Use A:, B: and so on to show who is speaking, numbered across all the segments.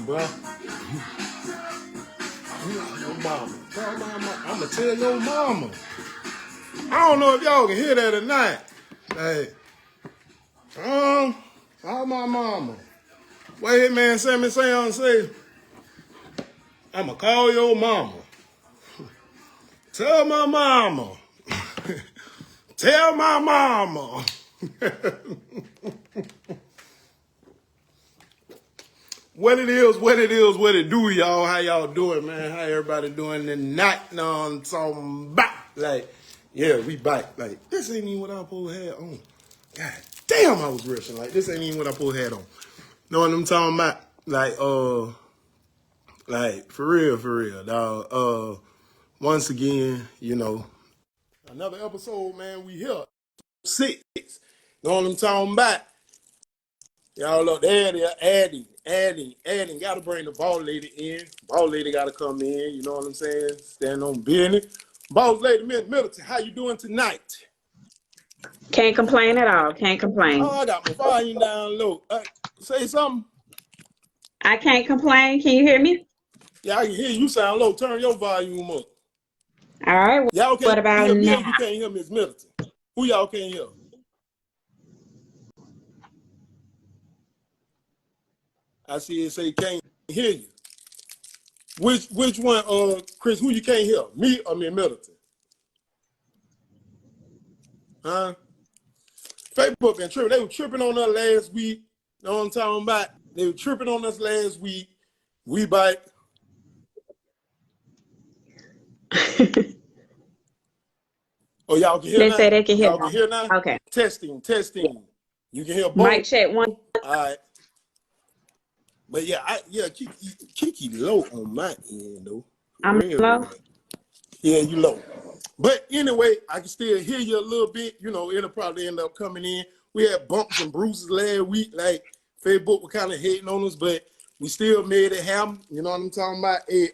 A: bro. Your mama. Call my mama. I'ma tell your mama. I don't know if y'all can hear that or not. Like, call my mama. Wait, man, send me say, I'ma call your mama. Tell my mama. Tell my mama. What it is, what it do, y'all. How y'all doing, man? How everybody doing tonight? No, I'm talking about. Like, yeah, we back. Like, this ain't even what I supposed to have on. God damn, I was rushing. Like, this ain't even what I supposed to have on. Know what I'm talking about? Like, for real, dog. Once again, you know, another episode, man. We here. 6. Know what I'm talking about? Y'all look there, adding. Got to bring the ball lady in. Ball lady got to come in. You know what I'm saying? Stand on business. Boss lady, Miss Middleton, how you doing tonight?
B: Can't complain at all. Can't complain.
A: Oh, I got my volume down low. Say something.
B: I can't complain. Can you hear me?
A: Yeah, I can hear you. You sound low. Turn your volume up.
B: All right.
A: Y'all can't
B: What about
A: hear me
B: now?
A: or you can't hear Miss Middleton? Who y'all can't hear? I see it say can't hear you. Which one, Chris, who you can't hear? Me or Miss Middleton? Huh? Facebook been tripping. They were tripping on us last week. You know what I'm talking about? They were tripping on us last week. We bite. Oh, y'all can hear
B: They
A: now?
B: say they can hear
A: Y'all can hear now?
B: Okay.
A: Testing. You can hear both?
B: Mic check 1.
A: All right. But yeah, Kiki low on my end, though.
B: I'm low?
A: Yeah, you low. But anyway, I can still hear you a little bit. You know, it'll probably end up coming in. We had bumps and bruises last week. Like, Facebook were kind of hating on us, but we still made it happen. You know what I'm talking about? Hey,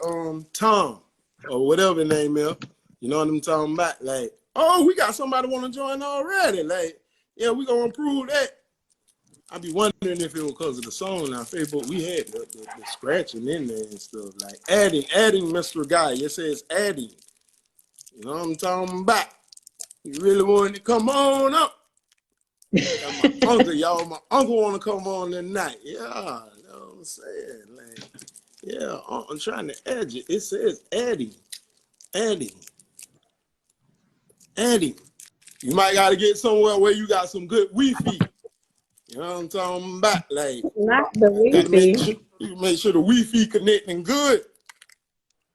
A: Tom, or whatever his name is. You know what I'm talking about? Like, oh, we got somebody want to join already. Like, yeah, we going to improve that. I be wondering if it was because of the song. Now, Facebook, we had the scratching in there and stuff. Like, adding, Mr. Guy. It says adding. You know what I'm talking about? You really wanted to come on up. Got my uncle, y'all. My uncle want to come on tonight. Yeah, you know what I'm saying? Like, yeah, I'm trying to edge it. It says adding. You might got to get somewhere where you got some good Wi-Fi. You know what I'm talking about? Like,
B: Not the
A: got
B: Wi-Fi.
A: to make sure the Wi-Fi connecting good.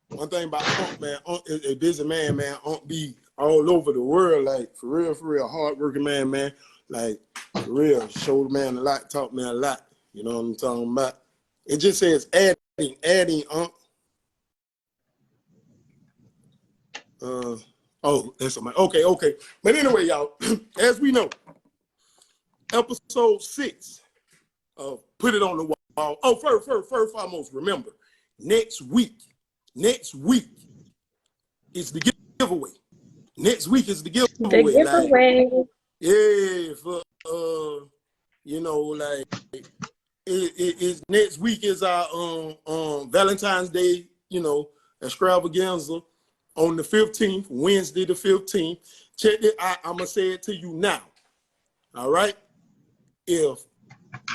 A: One thing about Unc, man, Unc is a busy man. Unc be all over the world, like, for real, hard-working man. Like, for real, showed man a lot, taught me a lot. You know what I'm talking about? It just says adding, Unc. Oh, that's somebody. Okay. But anyway, y'all, as we know, episode 6 of Put It on the Wall. Oh, first foremost, remember, next week is the giveaway. Next week is the giveaway.
B: The giveaway.
A: Like, yeah, for you know, like it next week is our Valentine's Day, you know, extravaganza on the 15th, Wednesday the 15th. Check it. I'm gonna say it to you now. All right. If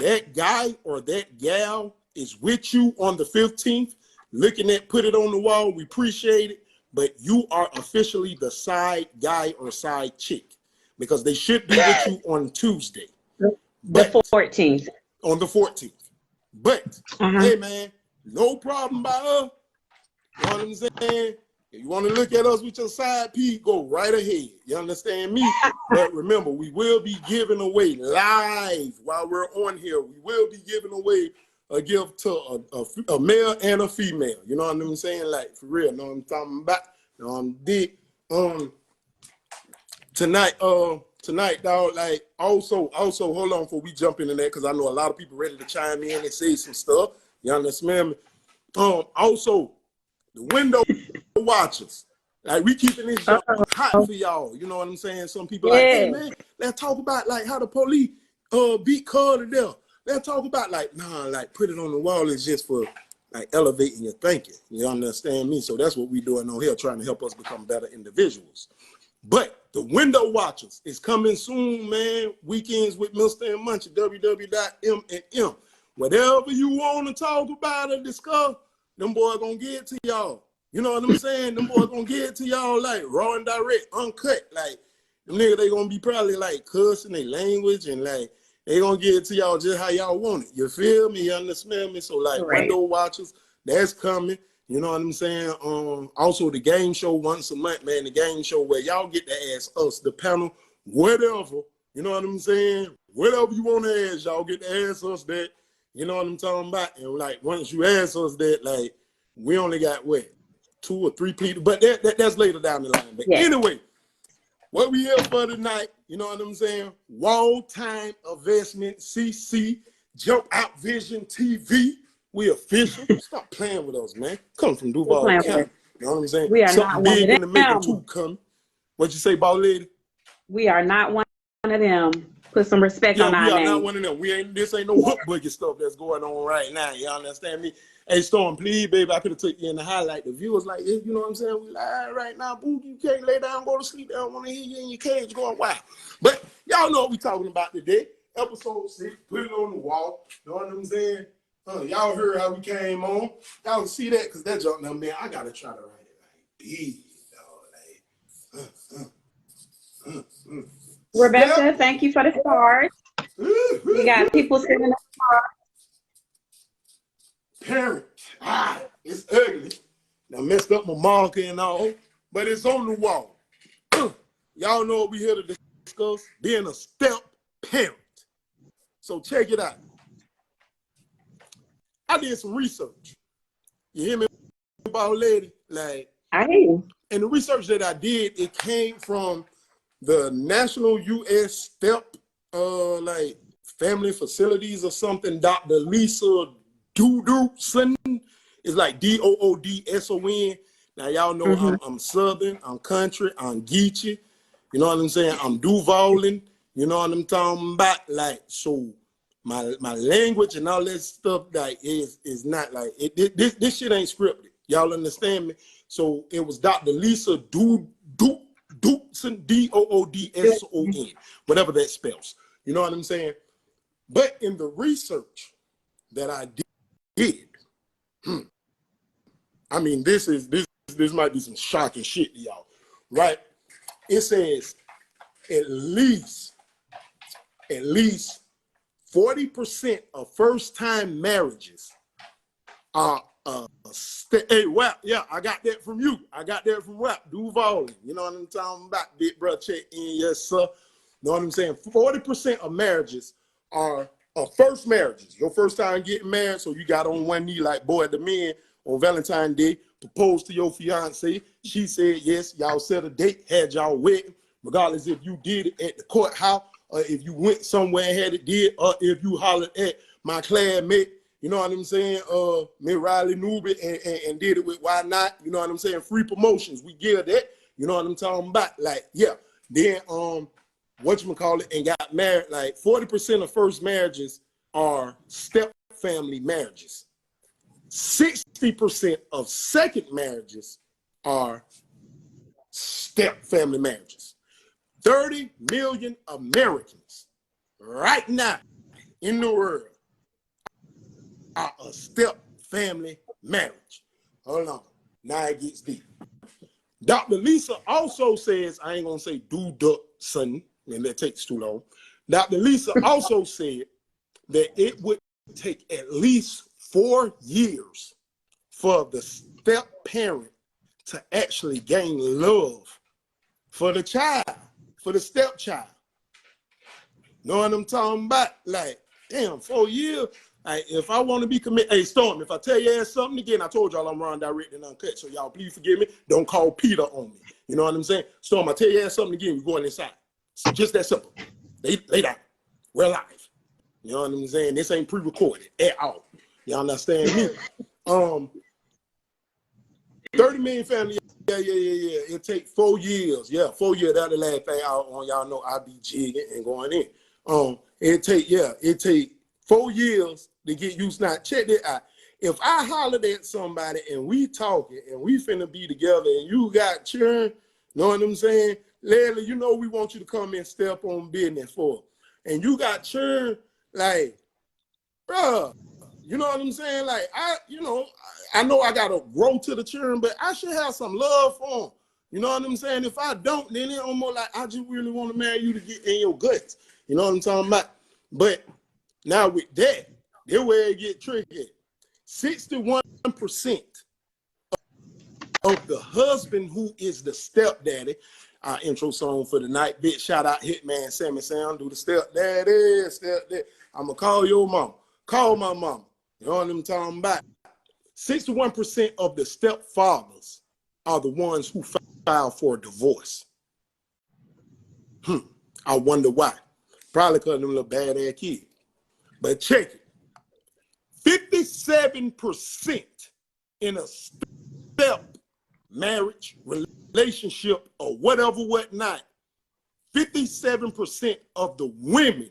A: that guy or that gal is with you on the 15th, looking at Put It on the Wall, we appreciate it. But you are officially the side guy or side chick because they should be with you on Tuesday.
B: The 14th.
A: On the 14th. But, hey, man, no problem by us. You know what I'm saying? If you want to look at us with your side P, go right ahead. You understand me? But remember, we will be giving away live while we're on here. We will be giving away a gift to a male and a female. You know what I'm saying? Like, for real. Know what I'm talking about? Tonight, dog, like, also, hold on before we jump into that, because I know a lot of people ready to chime in and say some stuff. You understand me? Also, the window watchers. Like, we keeping this jump hot for y'all. You know what I'm saying? Some people like, hey, man, let's talk about, like, how the police beat Cud to death. Let's talk about, like, nah, like, Put It on the Wall is just for like elevating your thinking. You understand me? So that's what we're doing on here, trying to help us become better individuals. But the window watchers is coming soon, man. Weekends with Mr. and Munchie, www.m&m. Whatever you want to talk about or discuss, them boys gonna get it to y'all. You know what I'm saying? Them boys gonna get it to y'all like raw and direct, uncut. Like, them niggas, they gonna be probably like cussing their language and like, they gonna get it to y'all just how y'all want it. You feel me? You understand me? So like window watchers, that's coming. You know what I'm saying? Also the game show once a month, man. The game show where y'all get to ask us, the panel, whatever. You know what I'm saying? Whatever you want to ask, y'all get to ask us that. You know what I'm talking about? And like once you ask us that, like we only got what, 2 or 3 people, but that's later down the line. But anyway, what we here for tonight, you know what I'm saying? Wall Time Investment, CC, Jump Out Vision TV. We official. Stop playing with us, man. Come from Duval County. You know what I'm saying?
B: We are
A: something
B: not
A: big
B: one of
A: in the making too coming. What you say, ball lady?
B: We are not one of them. Put some respect on our name.
A: We are not one of them. This ain't no hook boogie stuff that's going on right now. You understand me? Hey, Storm, please, baby, I could have took you in the highlight. The viewers like, you know what I'm saying? We live right now, boo. You can't lay down, go to sleep. They don't want to hear you in your cage going wild. But y'all know what we talking about today. Episode 6, put it on the wall. You know what I'm saying? Y'all heard how we came on. Y'all can see that because that junk number, man, I got to try to write it like big, dog.
B: Rebecca, thank you for the stars. We got people sitting in the car.
A: Parent. It's ugly. Now messed up my marker and all, but it's on the wall. Y'all know what we here to discuss? Being a step parent. So check it out. I did some research. You hear me, about lady? Like,
B: I hear you.
A: And the research that I did, it came from the National U.S. Step like Family Facilities or something. Dr. Lisa Doodson is like Doodson. Now y'all know I'm Southern, I'm country, I'm Geechee. You know what I'm saying? I'm Duvalin. You know what I'm talking about? Like, so my language and all that stuff like is not like it. This shit ain't scripted. Y'all understand me? So it was Dr. Lisa Doodson, Doodson, whatever that spells. You know what I'm saying? But in the research that I did, I mean, this might be some shocking shit to y'all, right? It says at least 40% of first-time marriages are hey, WAP, yeah, I got that from you. I got that from WAP, Duval. You know what I'm talking about? Big bro, check in, yes, sir. You know what I'm saying? 40% of marriages are first marriages. Your first time getting married, so you got on one knee like boy the men on Valentine's Day, proposed to your fiance. She said yes, y'all set a date, had y'all wedding, regardless if you did it at the courthouse, or if you went somewhere and had it did, or if you hollered at my classmate. You know what I'm saying? Me Riley Newby and did it with Why Not? You know what I'm saying? Free promotions. We give that. You know what I'm talking about? Like, yeah. Then whatchamacallit, and got married. Like 40% of first marriages are step family marriages. 60% of second marriages are step family marriages. 30 million Americans right now in the world are a step family marriage. Hold on. Now it gets deep. Dr. Lisa also says, I ain't gonna say Doodson, and that takes too long. Dr. Lisa also said that it would take at least 4 years for the step parent to actually gain love for the child, for the stepchild. Know what I'm talking about? Like, damn, 4 years. Like, if I want to be committed, hey, Storm, if I tell you something again, I told y'all I'm Ron Direct and Uncut, so y'all please forgive me. Don't call Peter on me. You know what I'm saying? Storm, I tell you something again, we're going inside. It's just that simple. Lay down. We're live. You know what I'm saying? This ain't pre-recorded at all. Y'all understand me? 30 million family. Yeah. It take 4 years. Yeah, 4 years. That's the last thing y'all know I be jigging and going in. It take 4 years to get used. Now check that out. If I hollered at somebody and we talking and we finna be together and you got children, know what I'm saying? Lately, you know we want you to come and step on business for. And you got children, like, bruh, you know what I'm saying? Like, I know I gotta grow to the children, but I should have some love for them. You know what I'm saying? If I don't, then it's almost like I just really want to marry you to get in your guts. You know what I'm talking about? But now with that, that's where it get tricky. 61% of the husband who is the stepdaddy, our intro song for the night, big shout out Hitman Sammy Sound, do the stepdaddy. I'm gonna call your mom. Call my mom. You know what I'm talking about? 61% of the stepfathers are the ones who file for a divorce. I wonder why. Probably because of them little bad-ass kids. But check it. 57% in a step marriage, relationship, or whatnot, 57% of the women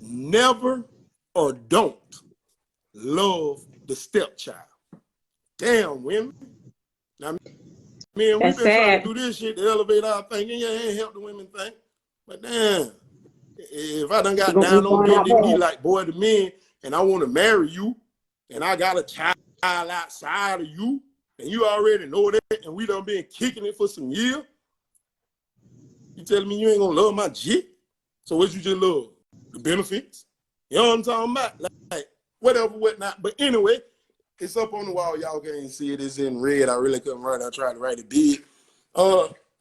A: never or don't love the stepchild. Damn, women. Now, man, we've been trying to do this shit to elevate our thinking. Yeah, ain't help the women think. But damn, if I done got down on bended knee like boy to men, and I want to marry you, and I got a child outside of you, and you already know that, and we done been kicking it for some years, you telling me you ain't gonna love my jit? So what you just love? The benefits? You know what I'm talking about? Like whatever, whatnot. But anyway, it's up on the wall. Y'all can't see it. It's in red. I really couldn't write it. I tried to write it big.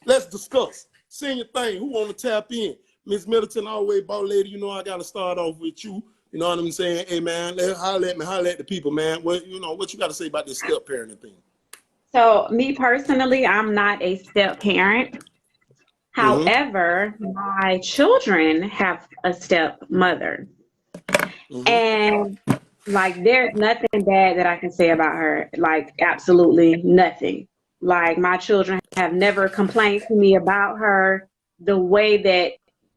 A: Let's discuss. Senior thing. Who want to tap in? Miss Middleton, always ball lady. You know I got to start off with you. You know what I'm saying? Hey, man, holler at the people, man. What you got to say about this step-parenting thing?
B: So, me personally, I'm not a step-parent. However, my children have a stepmother. And, like, there's nothing bad that I can say about her. Like, absolutely nothing. Like, my children have never complained to me about her. The way that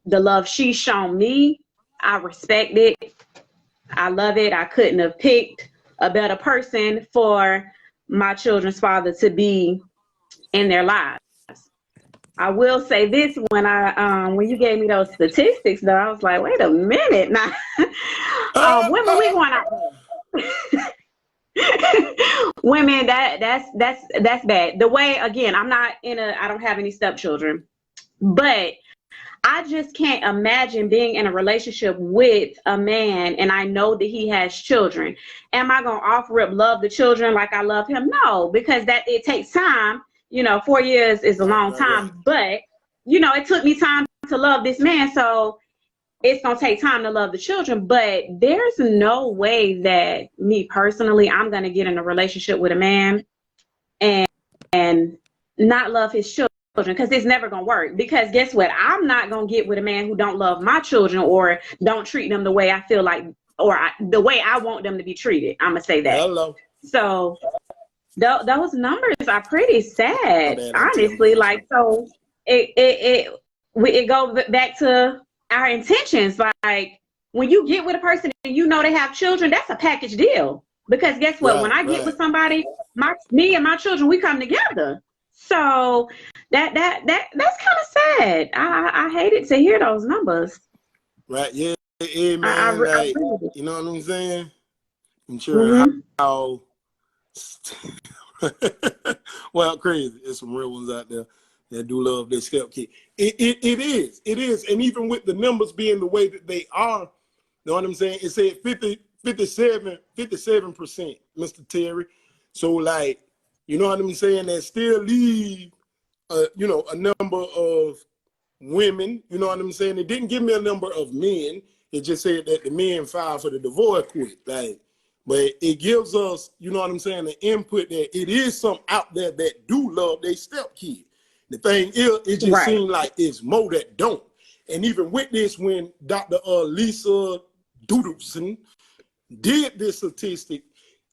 B: the love she's shown me, I respect it. I love it. I couldn't have picked a better person for my children's father to be in their lives. I will say this, when you gave me those statistics though, I was like, wait a minute now. Women, we going out there. Women, that's bad. The way, again, I don't have any stepchildren, but I just can't imagine being in a relationship with a man and I know that he has children. Am I going to off rip love the children like I love him? No, because it takes time. 4 years is a long time, but it took me time to love this man. So it's going to take time to love the children, but there's no way that me personally, I'm going to get in a relationship with a man and not love his children. Because it's never gonna work. Because guess what? I'm not gonna get with a man who don't love my children or don't treat them the way I feel like, or the way I want them to be treated. I'm gonna say that.
A: Hello.
B: So those numbers are pretty sad, honestly. Like, so it goes back to our intentions. Like, when you get with a person and you know they have children, that's a package deal. Because guess what? When I get with somebody, me and my children, we come together. So that's kind of sad. I hated to hear those numbers.
A: Right? Yeah, man. Like, you know what I'm saying? I'm sure how well, crazy. There's some real ones out there that do love their stepkid. It is, and even with the numbers being the way that they are, you know what I'm saying? It said 57%, Mr. Terry. So like, you know what I'm saying? That still leave, a number of women. You know what I'm saying? It didn't give me a number of men. It just said that the men filed for the divorce quick. Like, but it gives us, you know what I'm saying, the input that it is some out there that do love their stepkid. The thing is, it just seems like it's more that don't. And even with this, when Dr. Lisa Doodleson did this statistic,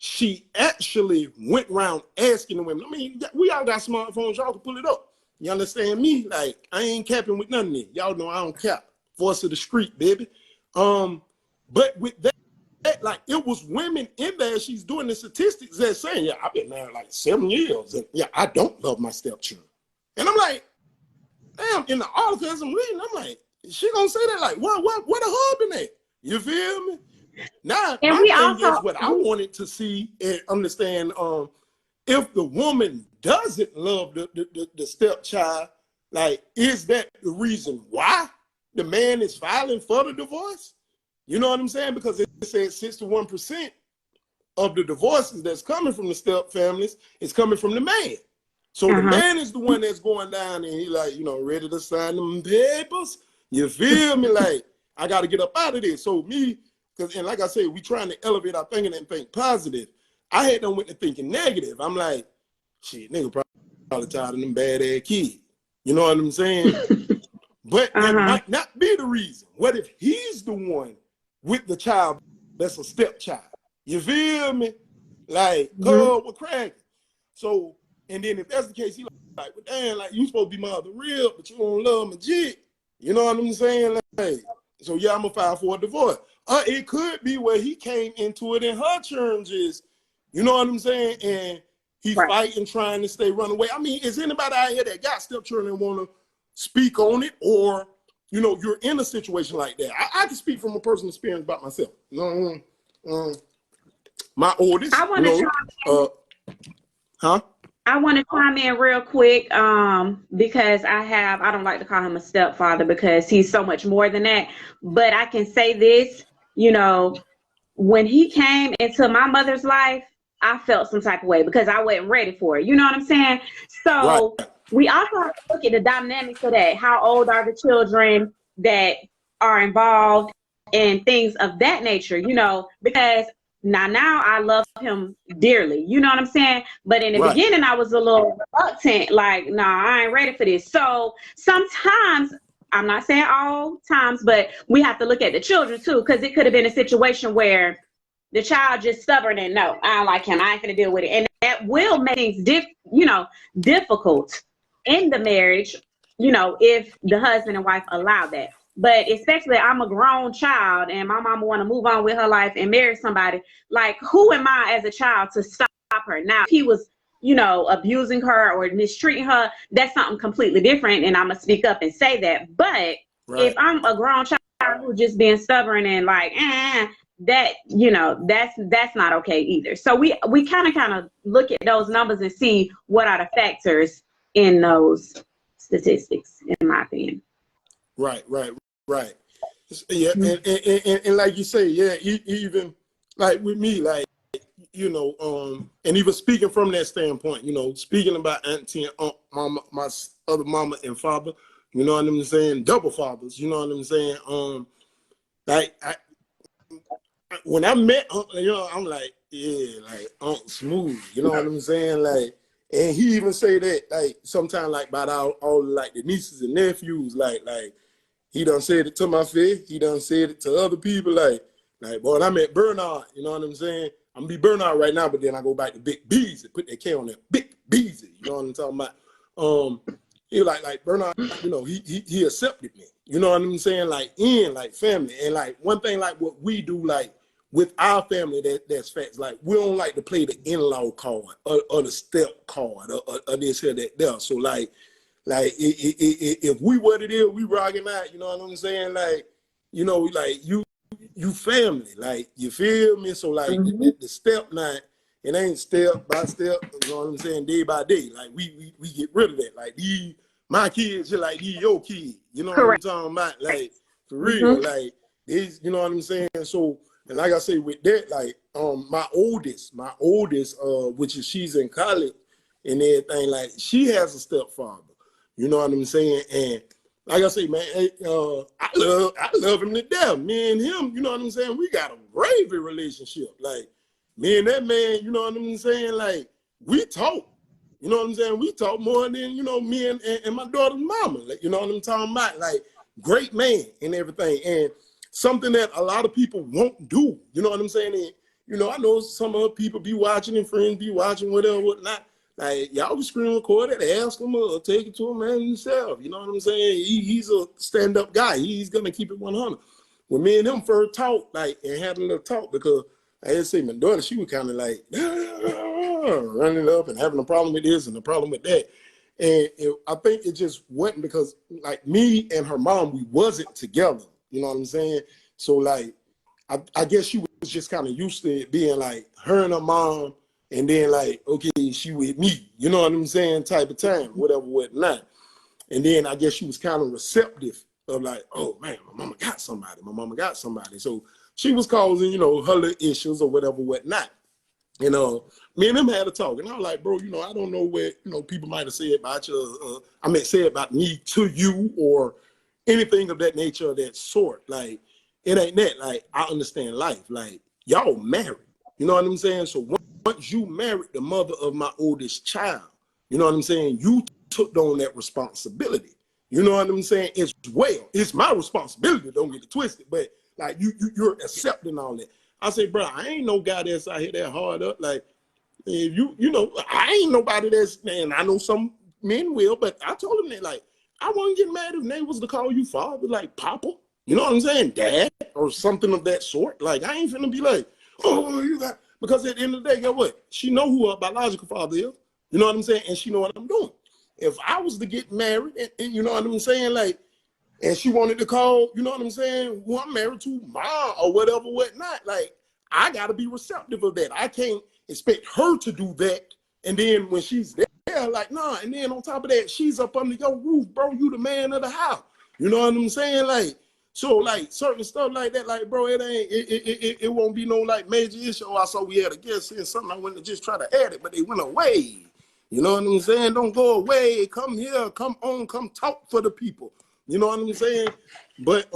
A: she actually went around asking the women. I mean, we all got smartphones. Y'all can pull it up. You understand me? Like, I ain't capping with none of it. Y'all know I don't cap. Voice of the street, baby. But with that, like it was women in there. She's doing the statistics that saying, yeah, I've been married like 7 years, and yeah, I don't love my stepchildren. And I'm like, damn, in the article as I'm reading, I'm like, she gonna say that like, what the husband at? You feel me? Now,
B: And
A: my
B: we
A: thing
B: also,
A: is what I wanted to see and understand, if the woman doesn't love the stepchild, like, is that the reason why the man is filing for the divorce? You know what I'm saying? Because it says 61% of the divorces that's coming from the step families is coming from the man. So the man is the one that's going down and he like, you know, ready to sign them papers. You feel me? Like, I got to get up out of this. So me, because, and like I said, we trying to elevate our thinking and think positive. I had them went to thinking negative. I'm like, shit, nigga probably tired of them bad ass kids. You know what I'm saying? But that might not be the reason. What if he's the one with the child that's a stepchild? You feel me? Like, we're cracking. So, and then if that's the case, he like, well, damn, like, you supposed to be my other real, but you don't love my jit. You know what I'm saying? Like, so yeah, I'm gonna file for a divorce. It could be where he came into it in her terms is, you know what I'm saying? And he fighting, trying to stay run away. I mean, is anybody out here that got stepchildren and want to speak on it, or, you know, you're in a situation like that? I can speak from a personal experience about myself. You know, my oldest,
B: I want to I want to chime in real quick because I don't like to call him a stepfather because he's so much more than that. But I can say this, you know, when he came into my mother's life, I felt some type of way because I wasn't ready for it. You know what I'm saying? So we also have to look at the dynamics of that. How old are the children that are involved and things of that nature, you know, because now I love him dearly. You know what I'm saying? But in the beginning, I was a little reluctant, like, nah, I ain't ready for this. So sometimes, I'm not saying all times, but we have to look at the children too, because it could have been a situation where the child just stubborn and no, I don't like him. I ain't gonna deal with it. And that will make things difficult in the marriage, you know, if the husband and wife allow that. But especially I'm a grown child and my mama want to move on with her life and marry somebody. Like, who am I as a child to stop her? Now, if he was, you know, abusing her or mistreating her, that's something completely different. And I'm going to speak up and say that. But if I'm a grown child who's just being stubborn and like, that, you know, that's not okay either. So we kind of look at those numbers and see what are the factors in those statistics, in my opinion.
A: Right. Yeah, and like you say, yeah, even like with me, like, you know, and even speaking from that standpoint, you know, speaking about auntie and aunt, mama, my other mama and father, you know what I'm saying, double fathers, you know what I'm saying, like when I met, you know, I'm like, yeah, like Unc Smooth, you know what I'm saying, like, and he even say that, like, sometimes like about all like the nieces and nephews, like. He done said it to my face. He done said it to other people. Like, boy, when I met Bernard, you know what I'm saying? I'm gonna be Bernard right now, but then I go back to Big BEZZY, put that K on there. Big BEZZY, you know what I'm talking about? He like Bernard, you know, he accepted me. You know what I'm saying? Like family. And like one thing, like what we do, like with our family, that's facts. Like we don't like to play the in-law card or the step card or this here, that there. So like if we what it is, we rocking out, you know what I'm saying? Like, you know, like you family, like, you feel me? So like the step now, it ain't step by step, you know what I'm saying, day by day. Like we get rid of that. Like my kids are like these your kids, you know what I'm talking about? Like for real, like these, you know what I'm saying? So, and like I say with that, like my oldest, which is she's in college and everything, like she has a stepfather. You know what I'm saying? And like I say, man, I love him to death. Me and him, you know what I'm saying? We got a gravy relationship. Like, me and that man, you know what I'm saying? Like, we talk. You know what I'm saying? We talk more than, you know, me and my daughter's mama. Like, you know what I'm talking about? Like, great man and everything. And something that a lot of people won't do. You know what I'm saying? And, you know, I know some other people be watching and friends be watching, whatever, whatnot. Like, y'all can screen record it, ask him or take it to him man himself. You know what I'm saying? He's a stand-up guy. He's going to keep it 100. when me and him first talked, like, and had a little talk, because I had to say my daughter, she was kind of like running up and having a problem with this and a problem with that. And I think it just wasn't because, like, me and her mom, we wasn't together. You know what I'm saying? So, like, I guess she was just kind of used to it being like her and her mom, and then like, okay, she with me. You know what I'm saying? Type of time, whatever, whatnot. And then I guess she was kind of receptive of like, oh man, my mama got somebody. My mama got somebody. So she was causing, you know, her little issues or whatever, whatnot. You know, me and him had a talk, and I was like, bro, you know, I don't know what, you know, people might have said about you. Said about me to you or anything of that nature or that sort. Like, it ain't that. Like, I understand life. Like, y'all married. You know what I'm saying? So once you married the mother of my oldest child, you know what I'm saying? You took on that responsibility. You know what I'm saying? It's my responsibility. Don't get it twisted. But like, you're accepting all that. I say, bro, I ain't no guy that's out here that hard up. Like, if you know, I ain't nobody that's, man, I know some men will, but I told him that, like, I wouldn't get mad if they was to call you father, like Papa. You know what I'm saying? Dad or something of that sort. Like, I ain't finna be like, oh, you got, because at the end of the day, guess what? She know who her biological father is. You know what I'm saying? And she know what I'm doing. If I was to get married, and you know what I'm saying, like, and she wanted to call, you know what I'm saying, who I'm married to, mom or whatever, whatnot, like, I got to be receptive of that. I can't expect her to do that. And then when she's there, like, nah. And then on top of that, she's up under your roof, bro. You the man of the house. You know what I'm saying? Like, so, like, certain stuff like that, like, bro, it won't be no, like, major issue. Oh, I saw we had a guest here, something I went to just try to add it, but they went away. You know what I'm saying? Don't go away. Come here. Come on. Come talk for the people. You know what I'm saying? But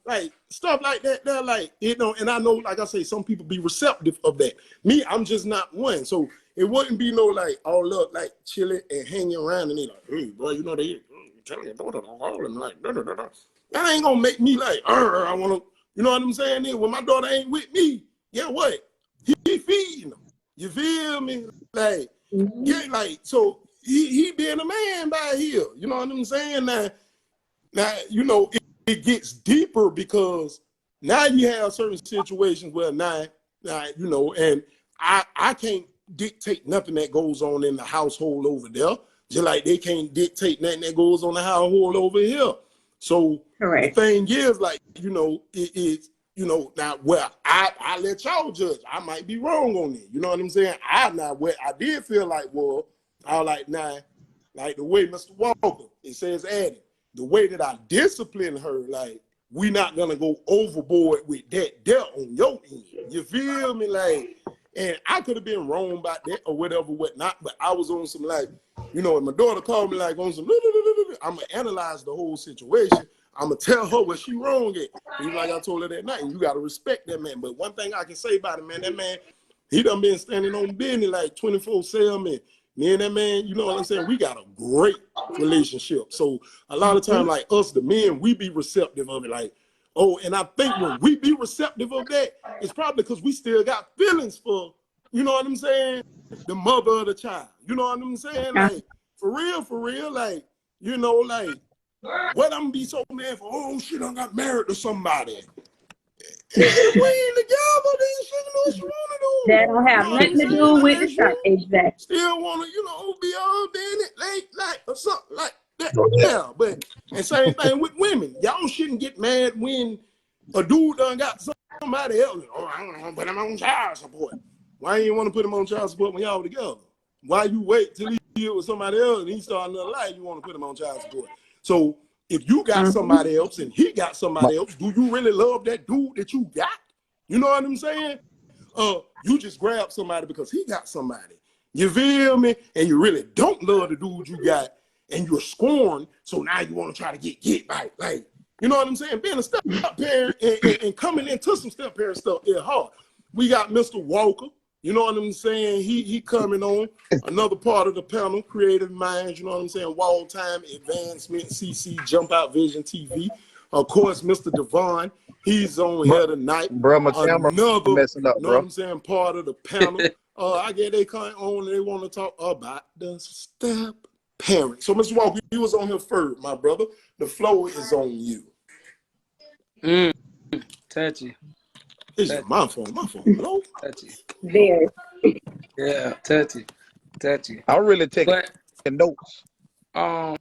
A: like stuff like that, they're like, you know, and I know, like I say, some people be receptive of that. Me, I'm just not one. So it wouldn't be no like, oh look, like chilling and hanging around and they like, hey, boy, you know, they telling your daughter to call and like, da, da, da, da. That ain't gonna make me like, I wanna, you know what I'm saying? Then when my daughter ain't with me, yeah, what? He feeding them. You feel me? Like, yeah, like, so he being a man by here. You know what I'm saying? Now, you know, it gets deeper because now you have certain situations where now you know, and I can't dictate nothing that goes on in the household over there, just like they can't dictate nothing that goes on the household over here. So correct. The thing is, like, you know, it is, you know, now, well, I let y'all judge. I might be wrong on it. You know what I'm saying? I did feel like, well, I was like, nah, like the way Mr. Walker, it says added, the way that I discipline her, like, we not gonna go overboard with that there on your end. You feel me? Like, and I could have been wrong about that or whatever, whatnot, but I was on some, like, you know, and my daughter called me like on some, I'm gonna analyze the whole situation. I'm gonna tell her what she wrong at. Even like I told her that night, and you gotta respect that man. But one thing I can say about it, man, that man, he done been standing on business like 24/7, man. Me and that man, you know what I'm saying? We got a great relationship. So a lot of time, like us, the men, we be receptive of it. Like, oh, and I think when we be receptive of that, it's probably because we still got feelings for, you know what I'm saying, the mother of the child. You know what I'm saying? Like, for real, like, you know, like, what I'm gonna be so mad for? Oh, she done got married to somebody. We ain't together, then she know what she wanna do.
B: That don't have nothing to do with the stuff. Exactly.
A: Still wanna, you know, be all day in it late night or something like that. Yeah, but and same thing with women. Y'all shouldn't get mad when a dude done got somebody else. Oh, I don't want to put him on child support. Why you want to put him on child support when y'all together? Why you wait till he with somebody else and he start another life? You want to put him on child support. So if you got somebody else and he got somebody else, do you really love that dude that you got? You know what I'm saying? You just grab somebody because he got somebody. You feel me? And you really don't love the dude you got, and you're scorned. So now you want to try to get right. Like, you know what I'm saying? Being a step-parent and coming into some step-parent stuff is hard. We got Mr. Walker. You know what I'm saying? He coming on another part of the panel, Creative Minds, you know what I'm saying? Wall Time Advancement, CC, Jump Out Vision TV. Of course, Mr. Devon, he's on here tonight.
C: Bro, my camera messing up,
A: you know what I'm saying, part of the panel. I get they come on and they want to talk about the step parent. So, Mr. Walker, you was on here first, my brother. The floor is on you.
D: Touchy.
A: It's
D: Touchy.
A: my phone. Hello?
D: Touchy.
B: Very.
D: Yeah, touchy.
C: I'm really taking notes.
D: I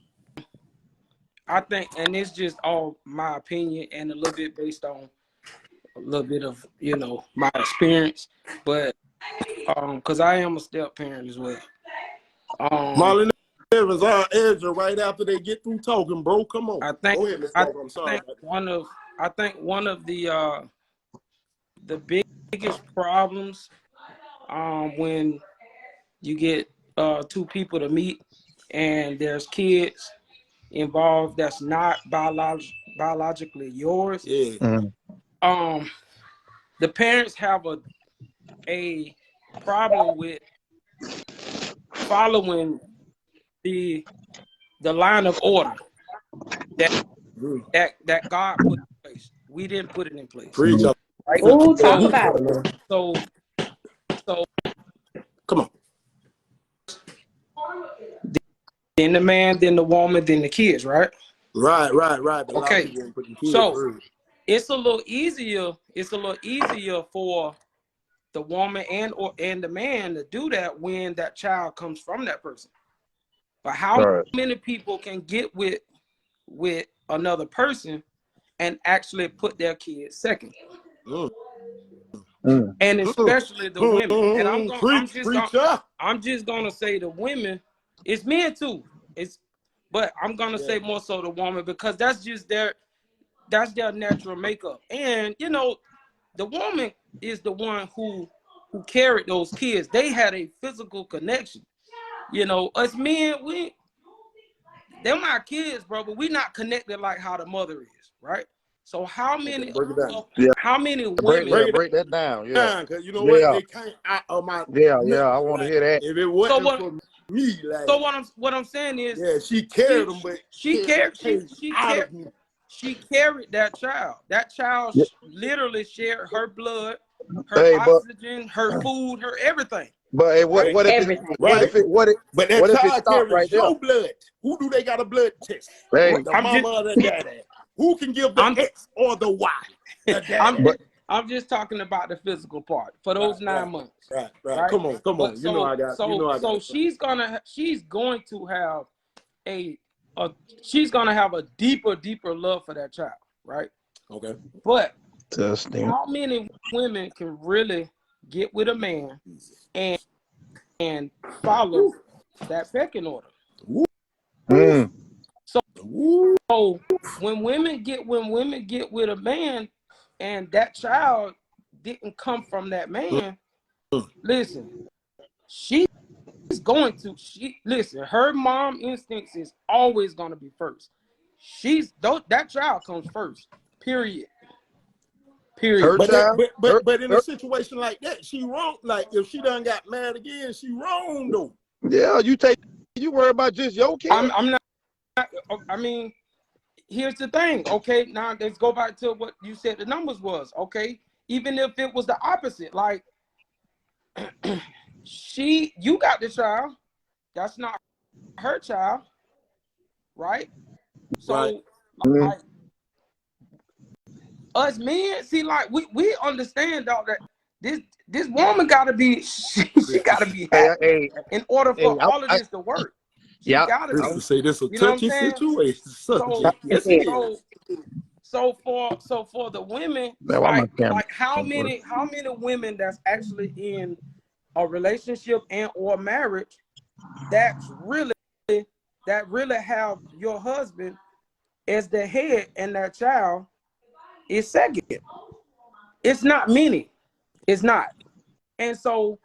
D: think, and it's just all my opinion and a little bit based on a little bit of, you know, my experience, but because I am a step parent as well.
A: Marlon Evans, our Ezra, right after they get through talking, bro. Come on.
D: I think
A: Go ahead, Mr. Walker. I'm sorry.
D: I think one of the biggest problems when you get two people to meet and there's kids involved that's not biologically yours.
A: Yeah.
D: The parents have a problem with following the line of order that God put in place. We didn't put it in place.
A: Preach up.
D: Right?
B: Oh, talk about it.
D: So
A: come on.
D: Then the man, then the woman, then the kids, right?
A: Right. But
D: okay. So it's a little easier. It's a little easier for the woman and the man to do that when that child comes from that person. But how many people can get with another person and actually put their kids second? And especially the women. And I'm just gonna say the women. It's men too. But I'm gonna say more so the woman, because that's their natural makeup. And you know, the woman is the one who carried those kids. They had a physical connection. You know, us men, they're my kids, bro, but we not connected like how the mother is, right? So how many women
C: break that down? Yeah,
A: because you know what, they can't out of my
C: I want to hear that.
A: If it wasn't for me, like,
D: so what I'm saying is,
A: she carried them, but
D: she carried that child. That child literally shared her blood, her oxygen, her food, her everything.
C: But what if
A: that child carries
C: right
A: your blood? Who do they got a blood test?
C: Hey,
A: the mama or the daddy? Who can give the X or the Y?
D: I'm just talking about the physical part for those 9 months.
A: Right. Come on.
D: So, she's going to have a deeper love for that child, right?
A: Okay.
D: But how many women can really get with a man and follow that pecking order? So when women get with a man and that child didn't come from that man, listen, her mom instincts is always going to be first. That child comes first, period.
A: But in a situation like that, she wrong. Like if she done got mad again, she wrong though.
C: Yeah, you worry about just your kid.
D: I'm not. I mean, here's the thing. Okay, now let's go back to what you said the numbers was. Okay, even if it was the opposite, like you got the child, that's not her child, right? So like us men, see, like we understand dog that this woman gotta be she gotta be happy in order for all of this to work. She gotta be.
A: Say this a touchy situation.
D: So for the women, like how many women that's actually in a relationship and or marriage that really have your husband as the head and that child is second? It's not many. It's not. And so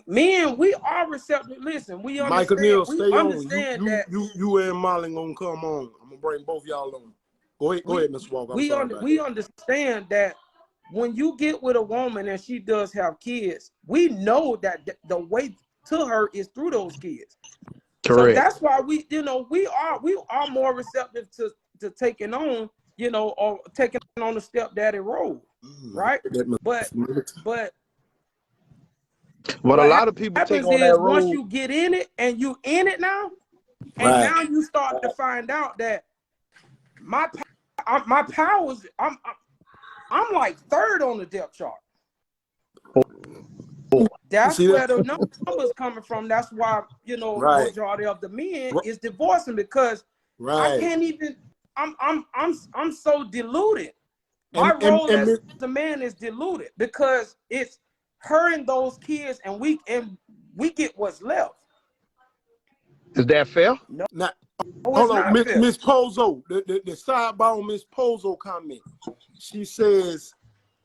D: men, we are receptive. Listen, we understand.
A: Michael Neal, stay on.
D: That
A: you and Molly gonna come on. I'm gonna bring both y'all on. Go ahead, Mr. Walker.
D: We understand that when you get with a woman and she does have kids, we know that the way to her is through those kids. Correct. So that's why we are more receptive to taking on, or taking on the stepdaddy role, right? But
C: a lot of people take on that role.
D: Once you get in it and you in it now, and now you start to find out that my powers, I'm like third on the depth chart. That's where the numbers coming from. That's why, you know, majority of the men is divorcing, because I can't even. I'm so deluded. My role as a man is diluted because it's her and those kids, and we get what's left.
C: Is that fair?
A: No. Now, hold on, Miss Pozo. The sidebar on Miss Pozo comment. She says,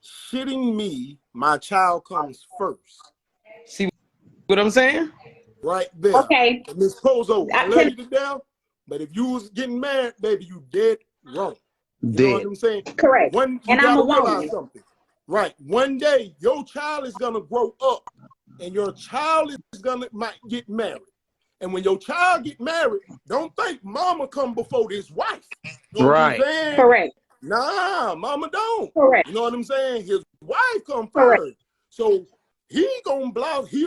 A: "Shitting me, my child comes first."
D: See what I'm saying?
A: Right there.
B: Okay.
A: Miss Pozo, I love you to death, but if you was getting married, baby, you dead wrong. You know what I'm saying?
B: Correct.
A: And I'm a woman. Something. Right. One day, your child is gonna grow up, and your child is might get married. And when your child get married, don't think mama come before this wife. You know what I'm saying?
B: Correct.
A: Nah, mama don't.
B: Correct.
A: You know what I'm saying? His wife come first. So he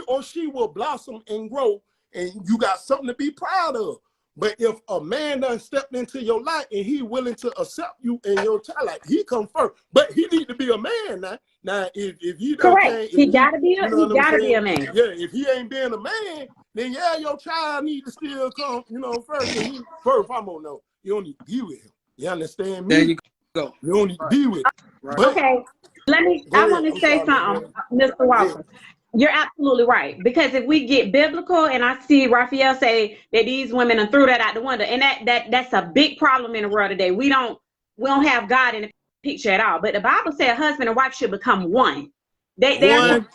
A: or she will blossom and grow, and you got something to be proud of. But if a man done stepped into your life and he willing to accept you and your child, like, he come first. But he need to be a man now. Now, if he don't,
B: he gotta be a man.
A: Yeah, if he ain't being a man, then yeah, your child need to still come, you know, first. And he first, I'm gonna know. You don't need to be with him. You understand me?
D: There you go.
A: You don't need to be with him. But,
B: okay, I want to say something, Mr. Walker. You're absolutely right, because if we get biblical, and I see Raphael say that these women are threw that out the window, and that's a big problem in the world today. We don't have God in the picture at all. But the Bible said a husband and wife should become one. They're become,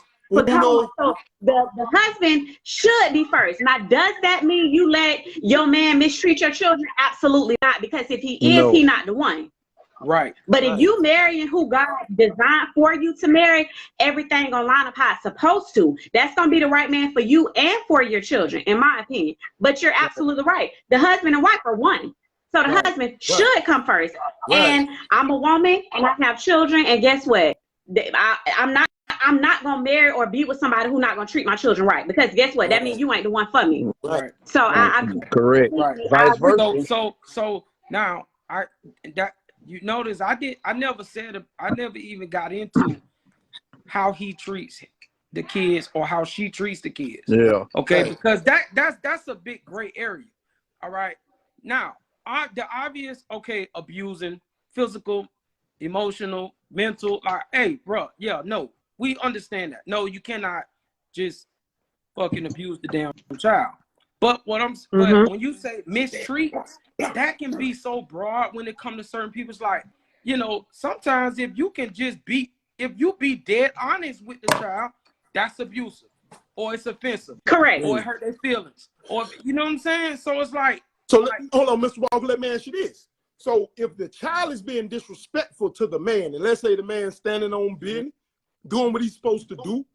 B: so the husband should be first. Now, does that mean you let your man mistreat your children? Absolutely not, because if he is, he's not the one.
D: Right.
B: But if you marrying who God designed for you to marry, everything gonna line up how it's supposed to. That's gonna be the right man for you and for your children, in my opinion. But you're absolutely right. The husband and wife are one. So the husband should come first. And I'm a woman and I have children, and guess what? I'm not gonna marry or be with somebody who's not gonna treat my children right. Because guess what? That means you ain't the one for me.
A: Right.
B: So
C: correct. Vice versa.
D: So now you notice I never even got into how he treats the kids or how she treats the kids.
C: Yeah.
D: Okay, because that's a big gray area. All right. Now, the obvious, abusing, physical, emotional, mental, like, hey, bro, no, we understand that. No, you cannot just fucking abuse the damn child. But but when you say mistreat, that can be so broad when it comes to certain people. It's like, you know, sometimes if you be dead honest with the child, that's abusive, or it's offensive.
B: Correct.
D: Or it hurt their feelings. Or, you know what I'm saying? So it's like.
A: So hold on, Mr. Walker, let me ask you this. So if the child is being disrespectful to the man, and let's say the man standing on business, doing what he's supposed to do,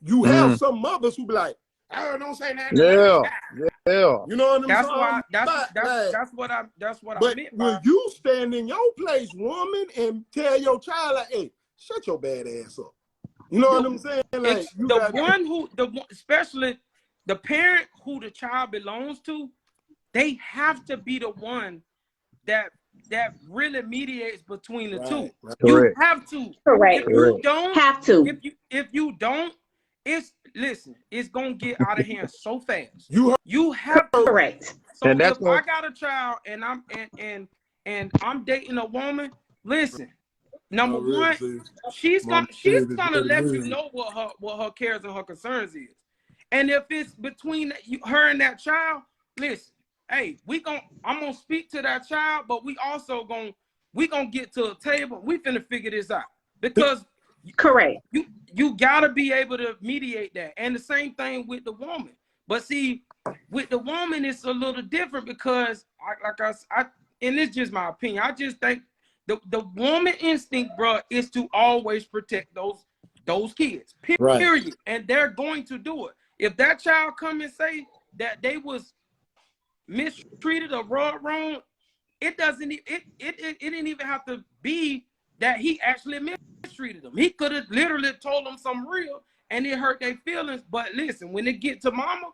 A: you have some mothers who be like, "Oh, don't say that."
C: Yeah.
A: You know what I'm saying?
D: That's what I meant.
A: But will you stand in your place, woman, and tell your child, like, "Hey, shut your bad ass up"? You know what I'm saying? Like,
D: especially the parent who the child belongs to, they have to be the one that really mediates between the two.
A: Right.
D: You have to.
B: Correct.
D: If you don't
B: have to.
D: If you don't, it's gonna get out of hand so fast. You have
B: to. Correct.
D: So if I got a child and I'm dating a woman, listen. Number one, she's gonna let you know what her cares and her concerns is. And if it's between her and that child, listen. Hey, I'm gonna speak to that child, but we gonna get to a table. We finna figure this out, because
B: correct.
D: You gotta be able to mediate that, and the same thing with the woman. But see, with the woman, it's a little different because, and it's just my opinion. I just think the woman instinct, bro, is to always protect those kids. Period. Right. And they're going to do it. If that child come and say that they was mistreated or wrong, it didn't even have to be that he actually mistreated them. He could have literally told them something real and it hurt their feelings. But listen, when it get to mama,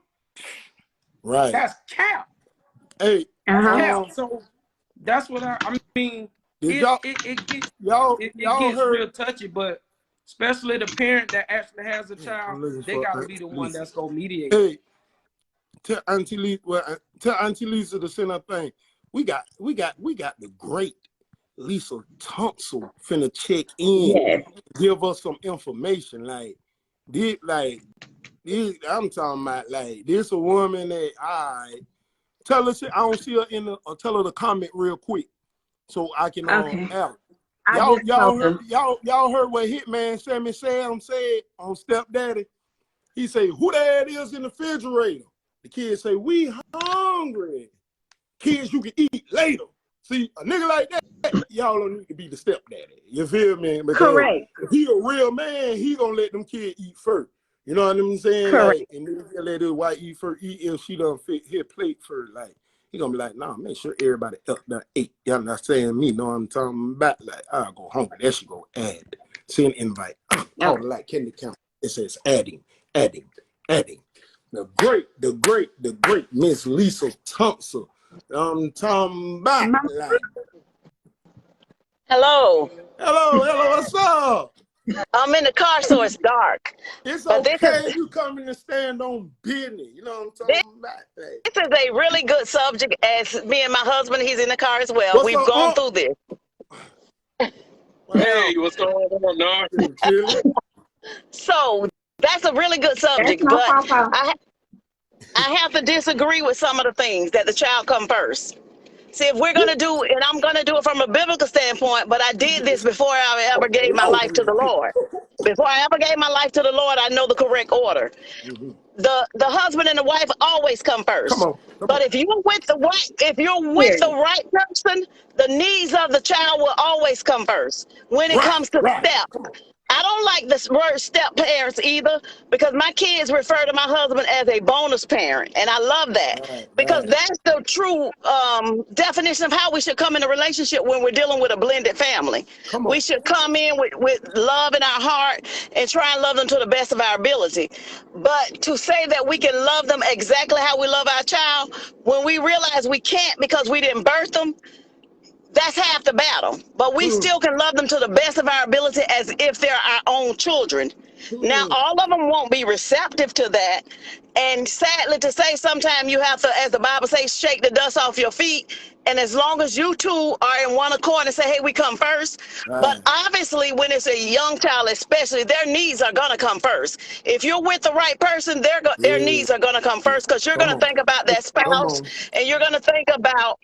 D: that's cap.
A: Hey,
D: cap. So that's what I mean. it gets
A: heard
D: real touchy, but especially the parent that actually has a child, they got to be the one that's going to mediate.
A: Hey, tell Auntie Lisa to send her thing. We got the great Lisa Thompson finna check in, give us some information. Like I'm talking about like this a woman that tell her I don't see her tell her to comment real quick so I can out. Y'all heard what Hitman Sammy Sam said on Stepdaddy? He say, who that is in the refrigerator? The kids say, we hungry. Kids, you can eat later. See, a nigga like that, y'all don't need to be the stepdaddy. You feel me? Because
B: correct.
A: If he a real man, he gonna let them kids eat first. You know what I'm saying?
B: Correct.
A: Like, and then he'll let his wife eat first, eat if she don't fit his plate first. Like, he gonna be like, nah, make sure everybody up there ate. Y'all not saying me, know what I'm talking about? Like, I'll go hungry. There she go, add. Send invite. Call it like Candy Count. It says adding. The great Miss Lisa Thompson. I'm talking about like.
E: Hello,
A: what's up?
E: I'm in the car, so it's dark.
A: It's
E: but
A: okay, you coming to stand on business. You know what I'm talking about? Like,
E: this is a really good subject, as me and my husband, he's in the car as well. We've gone through this.
F: Hey, what's going on, Nar?
E: So that's a really good subject, but I have to disagree with some of the things that the child come first. See, if we're going to do, and I'm going to do it from a biblical standpoint, but I did this before I ever gave my life to the Lord. Before I ever gave my life to the Lord, I know the correct order. The husband and the wife always come first. But if you're with the right person, the needs of the child will always come first. When it comes to step. I don't like this word step parents either, because my kids refer to my husband as a bonus parent, and I love that because that's the true definition of how we should come in a relationship when we're dealing with a blended family. We should come in with love in our heart and try and love them to the best of our ability. But to say that we can love them exactly how we love our child, when we realize we can't because we didn't birth them, that's half the battle. But we still can love them to the best of our ability as if they're our own children. Now, all of them won't be receptive to that. And sadly to say, sometimes you have to, as the Bible says, shake the dust off your feet. And as long as you two are in one accord and say, hey, we come first. But obviously, when it's a young child, especially, their needs are going to come first. If you're with the right person, their needs are going to come first, because you're going to think about that spouse, and you're going to think about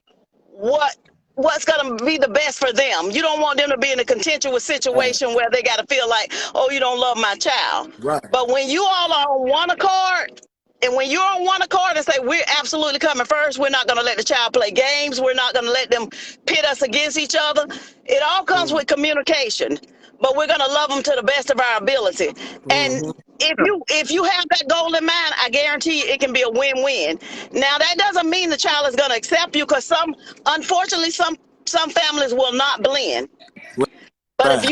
E: what's going to be the best for them. You don't want them to be in a contentious situation where they got to feel like, oh, you don't love my child. But when you all are on one accord, and when you're on one accord and say, we're absolutely coming first, we're not going to let the child play games, we're not going to let them pit us against each other, it all comes with communication. But we're going to love them to the best of our ability. And if you have that goal in mind, I guarantee you it can be a win-win. Now, that doesn't mean the child is going to accept you, because unfortunately, some families will not blend. But if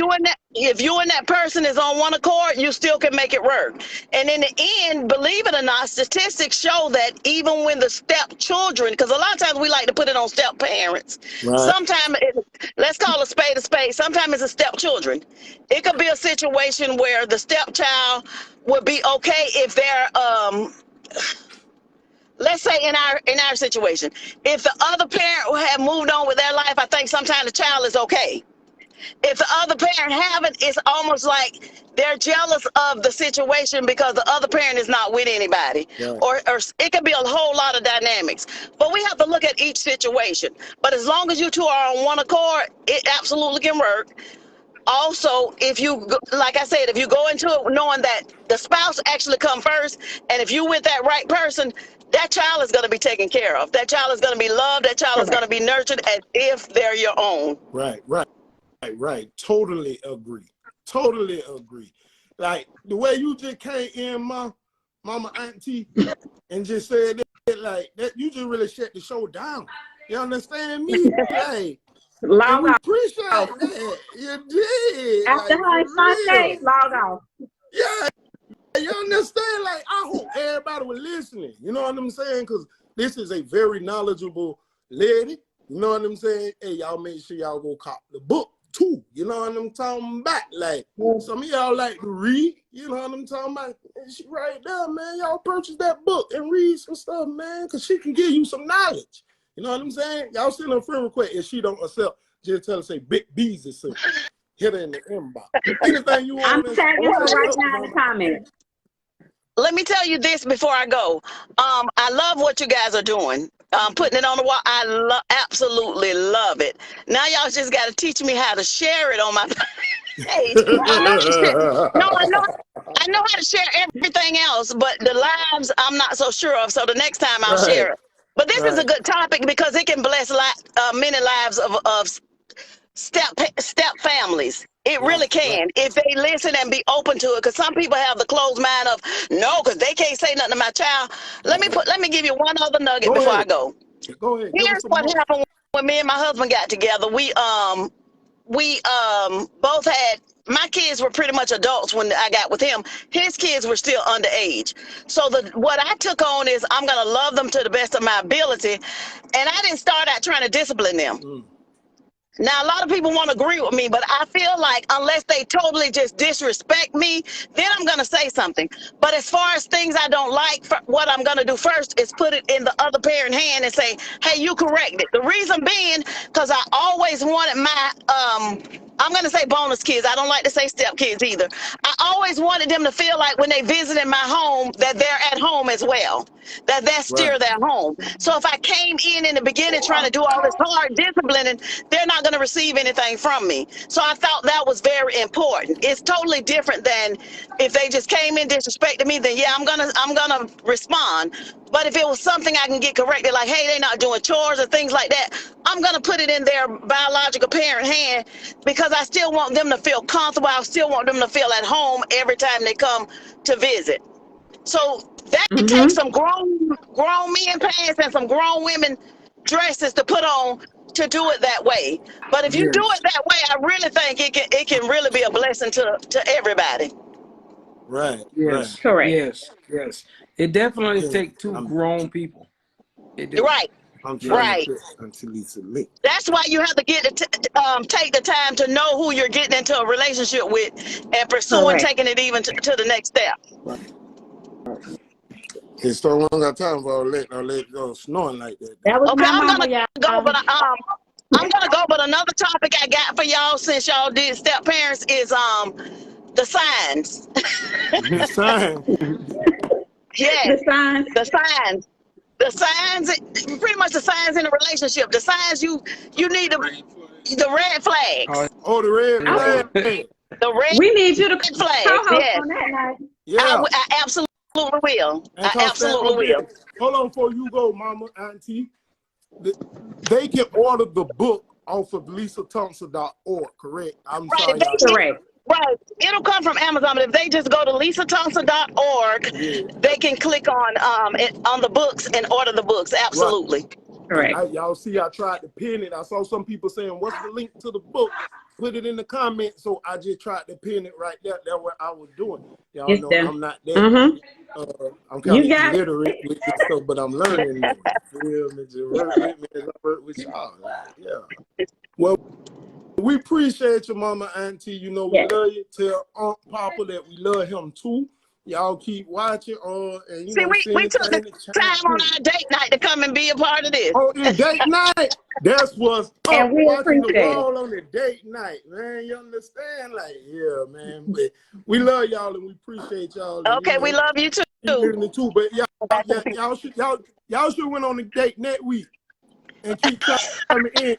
E: you and that person is on one accord, you still can make it work. And in the end, believe it or not, statistics show that even when the stepchildren, because a lot of times we like to put it on step parents. Sometimes, let's call a spade, sometimes it's a stepchildren. It could be a situation where the stepchild would be okay if they're, let's say in our situation, if the other parent had moved on with their life, I think sometimes the child is okay. If the other parent haven't, it's almost like they're jealous of the situation because the other parent is not with anybody. Or it could be a whole lot of dynamics. But we have to look at each situation. But as long as you two are on one accord, it absolutely can work. Also, like I said, if you go into it knowing that the spouse actually come first, and if you with that right person, that child is going to be taken care of. That child is going to be loved. That child is going to be nurtured as if they're your own.
A: Right. Totally agree. Like the way you just came in, my mama, auntie, and just said that, like that, you just really shut the show down. You understand me? Like,
B: log off.
A: Appreciate that. You did.
B: After
A: like,
B: Sunday, log off.
A: Yeah. You understand? Like, I hope everybody was listening. You know what I'm saying? Because this is a very knowledgeable lady. You know what I'm saying? Hey, y'all make sure y'all go cop the book too. You know what I'm talking about? Like, some of y'all like to read. You know what I'm talking about? And she right there, man. Y'all purchase that book and read some stuff, man, because she can give you some knowledge. You know what I'm saying? Y'all send her a friend request. If she don't accept, just tell her, say, Big BEZZY sent. Hit her in the inbox. Anything you want.
B: I'm tagging her right now in the comments.
E: Let me tell you this before I go. I love what you guys are doing. Putting it on the wall. I absolutely love it. Now y'all just got to teach me how to share it on my page. I know how to share. No, I know how to share everything else, but the lives I'm not so sure of. So the next time I'll share it. But this is a good topic because it can bless many lives of step families. It really can, if they listen and be open to it. Because some people have the closed mind of no, because they can't say nothing to my child. Let me give you one other nugget before I go.
A: Go ahead.
E: Here's what happened when me and my husband got together. We both had, my kids were pretty much adults when I got with him. His kids were still underage. So what I took on is I'm gonna love them to the best of my ability, and I didn't start out trying to discipline them. Now, a lot of people won't agree with me, but I feel like unless they totally just disrespect me, then I'm going to say something. But as far as things I don't like, what I'm going to do first is put it in the other parent hand and say, hey, you correct it. The reason being, because I always wanted my, I'm going to say bonus kids. I don't like to say step kids either. I always wanted them to feel like when they visited my home that they're at home as well, that that's still their home. So if I came in the beginning trying to do all this hard disciplining, they're not going to receive anything from me. So I thought that was very important. It's totally different than if they just came in disrespecting me, then yeah, I'm gonna respond. But if it was something I can get corrected, like, hey, they're not doing chores or things like that, I'm going to put it in their biological parent hand because I still want them to feel comfortable. I still want them to feel at home every time they come to visit. So that takes some grown men pants and some grown women dresses to put on to do it that way. But if you do it that way, I really think it can really be a blessing to everybody.
A: Right.
D: Yes.
A: Right.
D: Correct. Yes. It definitely takes two grown people.
E: Right.
A: I'm trying to until Lisa link.
E: That's why you have to get take the time to know who you're getting into a relationship with and pursuing taking it even to the next step.
A: Hey, Storm, I don't got time for all that. I'll let it go snoring like that.
B: That was
E: okay,
B: my
E: I'm
B: mama,
E: gonna go, but I'm gonna go. But another topic I got for y'all, since y'all did step parents, is the signs.
A: The signs.
E: Yes,
B: the signs.
E: the signs. The signs, pretty much the signs in a relationship. The signs you need the red flags.
A: Oh, the red flag.
E: The red.
B: We need you to
E: flags.
B: co-host
E: Yes.
B: on that night.
A: Yeah.
E: I absolutely will. I absolutely will.
A: Hold on before you go, Mama, Auntie. They can order the book off of lisathompson.org, correct? I'm sorry.
B: Correct.
E: Right. It'll come from Amazon, but if they just go to lisathompson.org, they can click on the books and order the books. Absolutely.
A: Right.
B: Correct.
A: Y'all see, I tried to pin it. I saw some people saying, what's the link to the book? Put it in the comments. So I just tried to pin it right there. That's what I was doing. Y'all know I'm not that. I'm kind of illiterate with this stuff, but I'm learning. Just work with me as I work with y'all. Yeah. Well, we appreciate you, Mama, Auntie. You know, we love you. Tell Aunt Papa that we love him too. Y'all keep watching. And you
E: see,
A: know,
E: we took the time on our date night to come and be a part of this.
A: Oh, the date night. That's what's up.
B: And we
A: Watching the
B: appreciate
A: wall on the date night, man. You understand? Like, yeah, man. But we love y'all and we appreciate y'all.
E: Okay, we love you too.
A: But y'all should went on the date next week and keep coming in.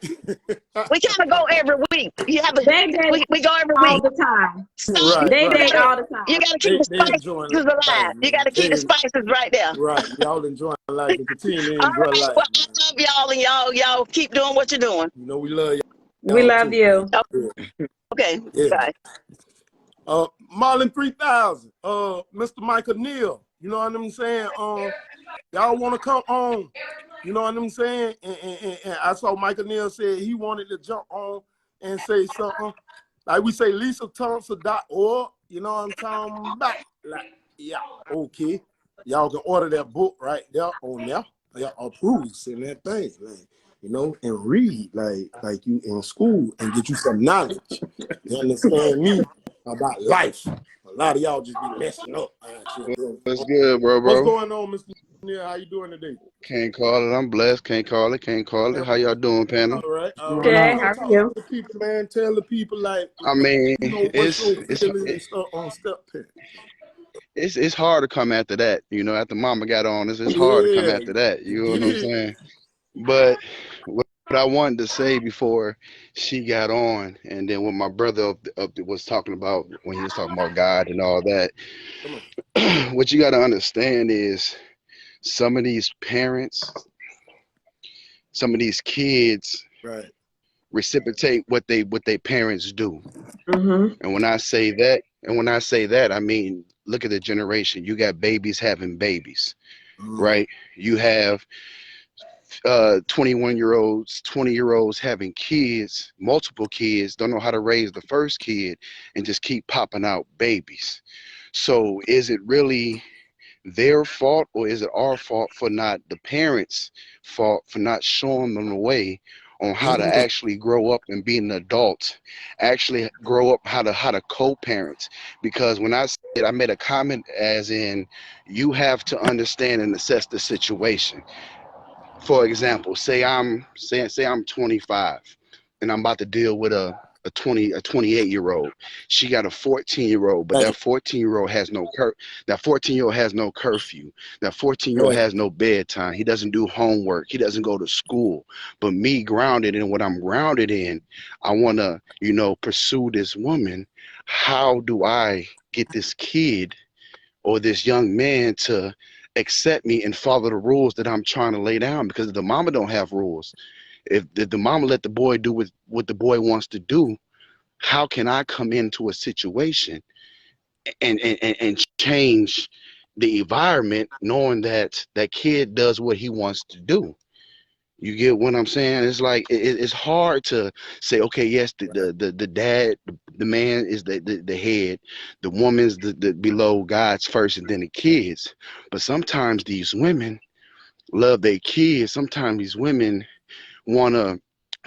E: We kind of go every week. You have we go every
B: all
E: week.
B: The time.
A: Right.
B: They date all the time.
E: You got to keep the spices alive. You got to keep the spices right there.
A: Right. Y'all enjoying life and continue to enjoy life.
E: Well, I love y'all, and y'all keep doing what you're doing.
A: You know we love y'all.
B: We love you.
E: Okay.
A: Yeah. Bye. Marlon 3000. Mr. Michael Neal. You know what I'm saying? Y'all want to come on? You know what I'm saying? And I saw Michael Neal said he wanted to jump on and say something. Like we say, lisathompson.org. You know what I'm talking about? Like, yeah, okay. Y'all can order that book right there on there. Y'all approves and that thing. Like, you know, and read like you in school and get you some knowledge. You understand me about life. A lot of y'all just be messing up.
G: What's good, bro?
A: What's going on, Mr. Neil? How you doing today?
G: Can't call it. I'm blessed. Can't call it. How y'all doing, panel?
A: All right.
B: Good. How are you?
A: To the people, man. Tell the people, like,
G: I mean,
A: you know, what's your feelings and stuff on step-parent.
G: It's hard to come after that. You know, after mama got on, it's hard to come after that. You know what I'm saying? But what I wanted to say before she got on, and then what my brother was talking about when he was talking about God and all that, what you got to understand is some of these parents, some of these kids,
A: right,
G: reciprocate what they parents do.
B: Mm-hmm.
G: And when I say that, I mean, look at the generation. You got babies having babies, right? You have 21-year-olds, 20-year-olds having kids, multiple kids, don't know how to raise the first kid, and just keep popping out babies. So is it really their fault, or is it our fault for not, the parents' fault for not showing them the way on how to actually grow up and be an adult, actually grow up how to co-parent? Because when I said, I made a comment as in, you have to understand and assess the situation. For example, say I'm 25 and I'm about to deal with a 28-year-old. She got a 14-year-old, but that 14-year-old has no curfew. That 14-year-old has no bedtime. He doesn't do homework. He doesn't go to school. But me, grounded in what I'm grounded in, I want to, you know, pursue this woman. How do I get this kid or this young man to accept me and follow the rules that I'm trying to lay down? Because the mama don't have rules. If the mama let the boy do what the boy wants to do, how can I come into a situation and change the environment knowing that that kid does what he wants to do? You get what I'm saying? It's like it's hard to say, okay, yes, the dad, the man is the head, the woman's the below, God's first, and then the kids. But sometimes these women love their kids. Sometimes these women want to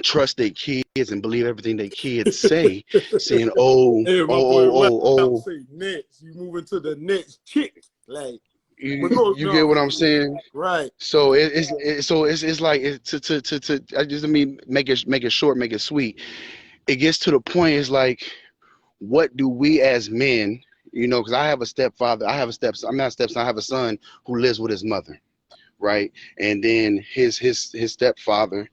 G: trust their kids and believe everything their kids say, saying,
A: Say next, you move into the next chick, like.
G: You get what I'm saying,
A: right?
G: So it's like I just mean make it short, make it sweet. It gets to the point. It's like, what do we as men, you know? Because I have a stepfather, I'm not a stepson. I have a son who lives with his mother, right? And then his stepfather,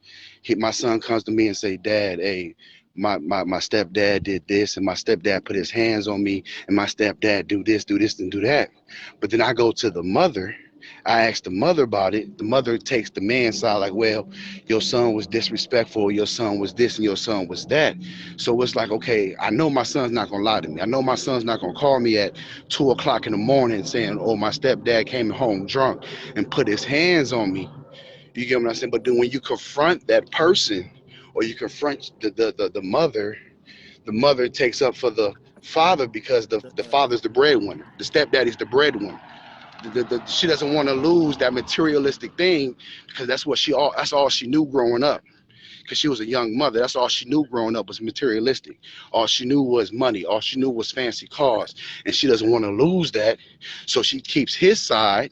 G: my son comes to me and say, Dad, hey, my stepdad did this, and my stepdad put his hands on me, and my stepdad do this and do that. But then I go to the mother, I ask the mother about it. The mother takes the man's side, like, well, your son was disrespectful, your son was this, and your son was that. So it's like, okay, I know my son's not gonna lie to me. I know my son's not gonna call me at 2 o'clock in the morning saying, oh, my stepdad came home drunk and put his hands on me. You get what I'm saying? But then when you confront that person, or you confront the mother takes up for the father, because the father's the breadwinner, the stepdaddy's the breadwinner. She doesn't want to lose that materialistic thing, because that's all she knew growing up. Because she was a young mother, that's all she knew growing up was materialistic. All she knew was money. All she knew was fancy cars, and she doesn't want to lose that, so she keeps his side.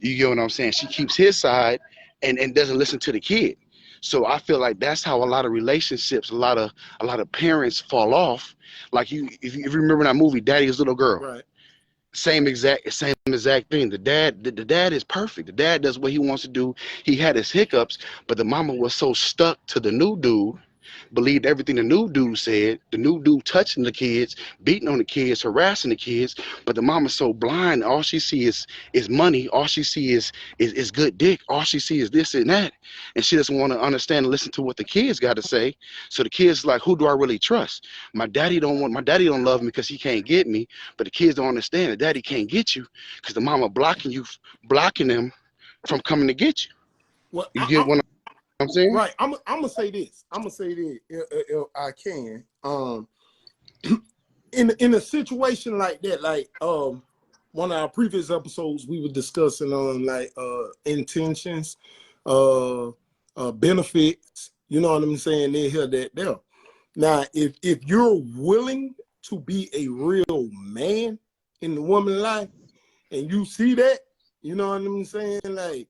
G: You get what I'm saying? She keeps his side and doesn't listen to the kid. So I feel like that's how a lot of relationships, a lot of parents fall off. Like if you remember that movie, Daddy's Little Girl,
A: right? Same
G: exact thing. The dad is perfect. The dad does what he wants to do. He had his hiccups, but the mama was so stuck to the new dude, believed everything the new dude said, the new dude touching the kids, beating on the kids, harassing the kids. But the mama's so blind, all she sees is money. All she sees is good dick. All she sees is this and that. And she doesn't want to understand and listen to what the kids got to say. So the kids like, who do I really trust? My daddy don't love me because he can't get me. But the kids don't understand that daddy can't get you because the mama blocking them from coming to get you.
A: Well,
G: you get what I'm saying?
A: Right. I'm gonna say this. If I can. In a situation like that, like one of our previous episodes, we were discussing on like intentions. benefits. You know what I'm saying? They hear that there. Now, if you're willing to be a real man in the woman's life, and you see that, you know what I'm saying? Like,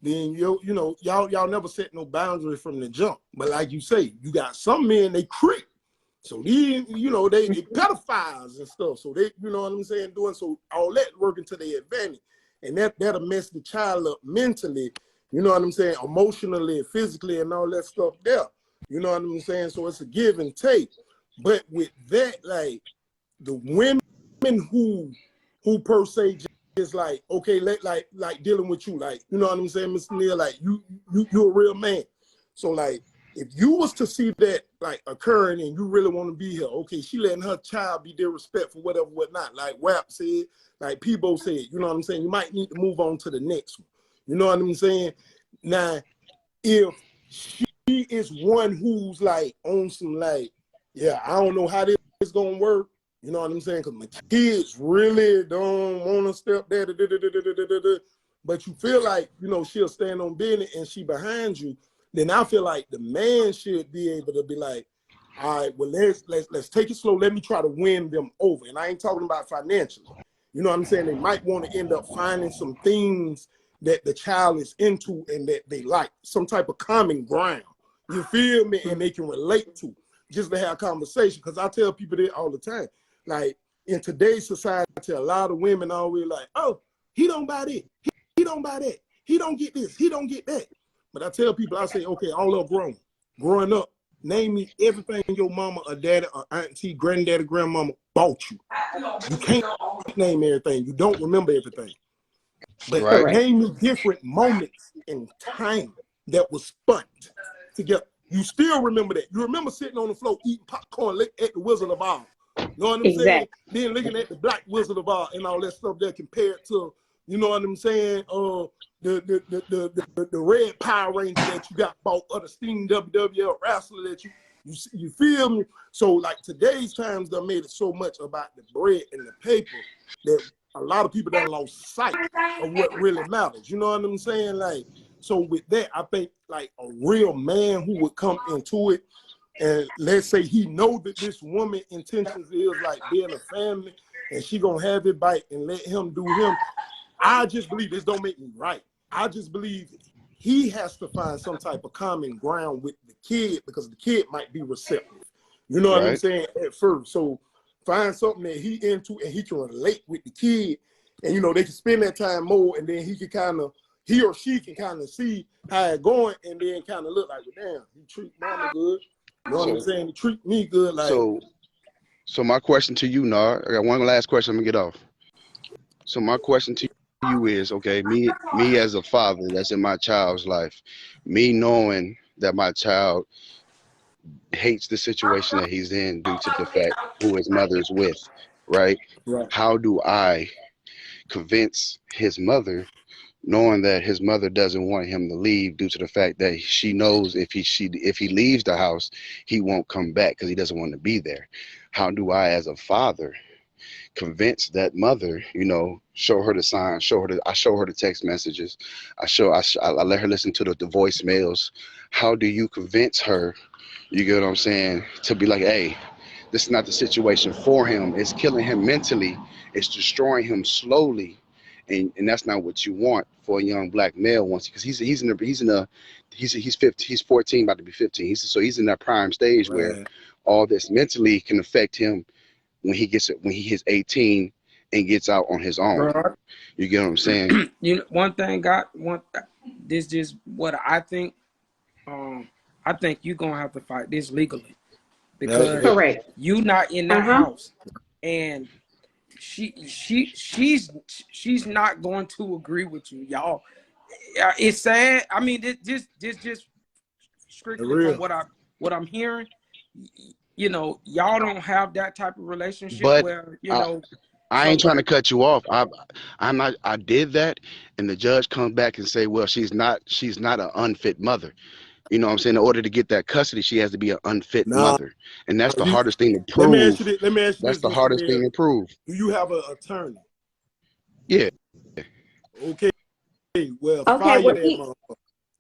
A: then y'all never set no boundary from the jump. But like you say, you got some men, they creep. So these, they pedophiles and stuff. So they, you know what I'm saying, doing so all that working to their advantage. And that'll mess the child up mentally, you know what I'm saying, emotionally, physically, and all that stuff there. You know what I'm saying? So it's a give and take. But with that, like the women who per se just like, okay, like dealing with you, like, you know what I'm saying, Mr. Neal, like you're a real man. So like, if you was to see that like occurring and you really want to be here, okay, she letting her child be disrespectful, whatever, whatnot, like WAP said, like PEBBO said, you know what I'm saying? You might need to move on to the next one. You know what I'm saying? Now, if she is one who's like on some like, yeah, I don't know how this is gonna work, you know what I'm saying? Because my kids really don't want to step there, but you feel like, she'll stand on business and she behind you, then I feel like the man should be able to be like, all right, well, let's take it slow. Let me try to win them over. And I ain't talking about financially. You know what I'm saying? They might want to end up finding some things that the child is into and that they like, some type of common ground. You feel me? And they can relate to, just to have conversation. Because I tell people that all the time. Like, in today's society, a lot of women always like, oh, he don't buy that. He don't buy that. He don't get this. He don't get that. But I tell people, I say, okay, all of grown. Growing up, name me everything your mama or daddy or auntie, granddaddy, grandmama bought you. You can't name everything. You don't remember everything. But name me different moments in time that was spent together. You still remember that. You remember sitting on the floor eating popcorn at the Wizard of Oz. You know what I'm saying? Then looking at the Black Wizard of Oz and all that stuff there compared to, you know what I'm saying, the red Power Ranger that you got bought, or the Steam WWL wrestler that you feel me? So like today's times they made it so much about the bread and the paper that a lot of people done lost sight of what really matters. You know what I'm saying? Like, so with that, I think like a real man who would come into it, and let's say he know that this woman intentions is like being a family and she gonna have it bite and let him do him. I just believe this don't make me right. I just believe he has to find some type of common ground with the kid because the kid might be receptive. You know what I'm saying? At first. So find something that he into and he can relate with the kid, and they can spend that time more, and then he or she can kind of see how it going, and then kind of look like, well, damn, he treat mama good. You know what I'm saying? He treat me good. Like,
G: so my question to you, Nard, I got one last question I'm gonna get off. So my question to you is, okay, me as a father that's in my child's life, me knowing that my child hates the situation that he's in due to the fact who his mother is with, right? How do I convince his mother, knowing that his mother doesn't want him to leave due to the fact that she knows if he leaves the house, he won't come back because he doesn't want to be there? How do I, as a father, convince that mother, show her the signs, I show her the text messages, I let her listen to the voicemails. How do you convince her, you get what I'm saying, to be like, hey, this is not the situation for him. It's killing him mentally. It's destroying him slowly. And that's not what you want for a young black male once, because he's 14, about to be 15. He's in that prime stage where all this mentally can affect him when he hits 18 and gets out on his own. You get what I'm saying?
D: One thing, this is what I think. I think you're gonna have to fight this legally because you not in that house, and she's not going to agree with you, y'all. It's sad. I mean, this just strictly from what I'm hearing. Y'all don't have that type of relationship, but where
G: I ain't trying to cut you off. I did that, and the judge comes back and say, well, she's not an unfit mother. You know what I'm saying? In order to get that custody, she has to be an unfit mother, and that's the hardest thing to prove.
A: Let me ask you
G: that's the hardest thing to prove.
A: Do you have an attorney?
G: Yeah.
A: Okay. Well, fire that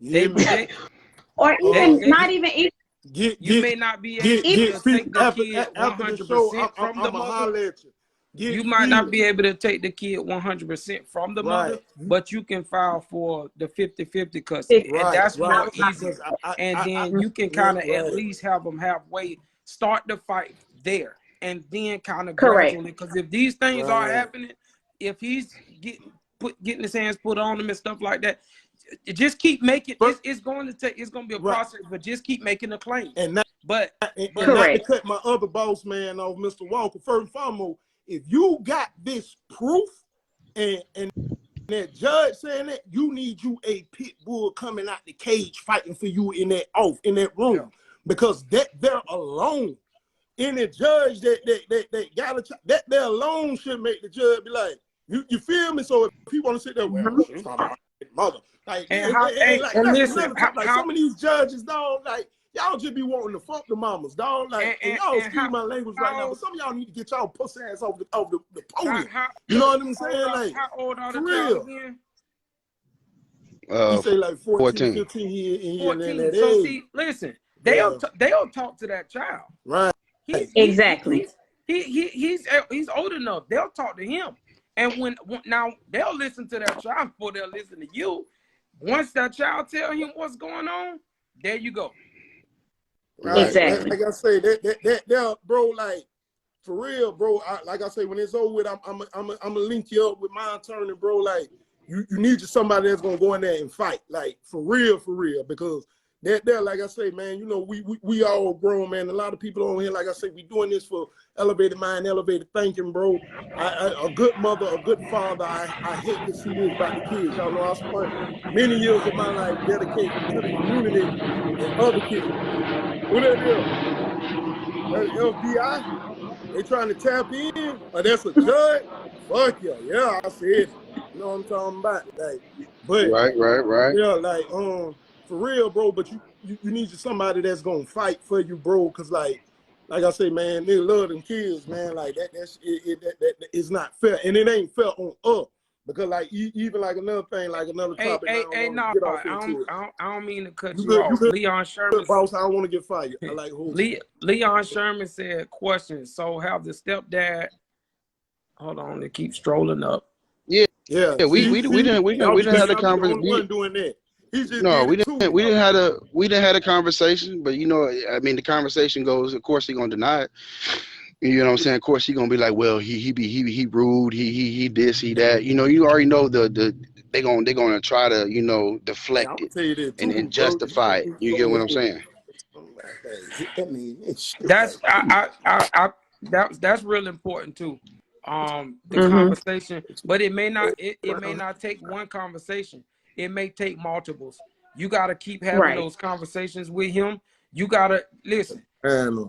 A: motherfucker.
B: or even not even
D: you may not be able to take the kid
A: after the show.
D: 100% from the mother.
A: Holler at you.
D: You might not be able to take the kid 100% from the mother, but you can file for the 50-50 custody, and that's more easy. And then you can kind of at least have them halfway, start the fight there, and then kind of gradually. Because if these things are happening, if he's getting his hands put on him and stuff like that, just keep making. It's going to be a process, but just keep making the claim.
A: And not,
D: but
A: not to cut my other boss man off, Mr. Walker. First and foremost, if you got this proof and that judge saying that, you need you a pit bull coming out the cage fighting for you in that room, because that there alone, any judge that got that there alone should make the judge be like, you feel me? So if people want to sit there, mother, like, listen, like some of these judges, dog, like, y'all just be wanting to fuck the mamas, dog. Like, and y'all excuse my language right now, but some of y'all need to get y'all pussy ass off the podium. You know what I'm saying? Like,
D: how old are the
A: real.
D: Again?
A: You say like 14, 15 years. So
D: see, listen, they'll talk to that child.
A: Right.
B: Exactly.
D: He's old enough. They'll talk to him. And when now they'll listen to that child before they'll listen to you. Once that child tell him what's going on, there you go.
A: Right.
B: Exactly.
A: Like I say, that bro, like, for real, bro. Like I say, when it's over with, I'm gonna link you up with my attorney, bro. Like, you need somebody that's gonna go in there and fight, like, for real, because that like I say, man, you know, we all grown, man. A lot of people on here, like I say, we doing this for elevated mind, elevated thinking, bro. A good mother, a good father. I hate to see this about the kids. Y'all know I spent many years of my life dedicated to the community and other kids. Who that is? That FBI? They trying to tap in? Or that's a judge? Fuck yeah, I said it. You know what I'm talking about? Like, but
G: right.
A: Yeah, like for real, bro. But you need somebody that's gonna fight for you, bro. Cause like I say, man, they love them kids, man. Like that is not fair, and it ain't fair on us. Because like even like another thing, like another topic.
D: I don't mean to cut you off. Leon Sherman,
A: boss, I don't want to get fired. I like
D: Leon Sherman said, question. So have the stepdad? Hold on, it keeps strolling up.
G: Yeah. We didn't have a conversation.
A: We weren't doing that.
G: We didn't have a conversation. But you know, I mean, the conversation goes. Of course, he gonna deny it. You know what I'm saying? Of course, he gonna be like, well, he rude, he this, he that. You know, you already know they gonna try to, you know, deflect it and justify it. You get what I'm saying?
D: That's real important too. The conversation, but it may not take one conversation. It may take multiples. You gotta keep having those conversations with him. You gotta listen.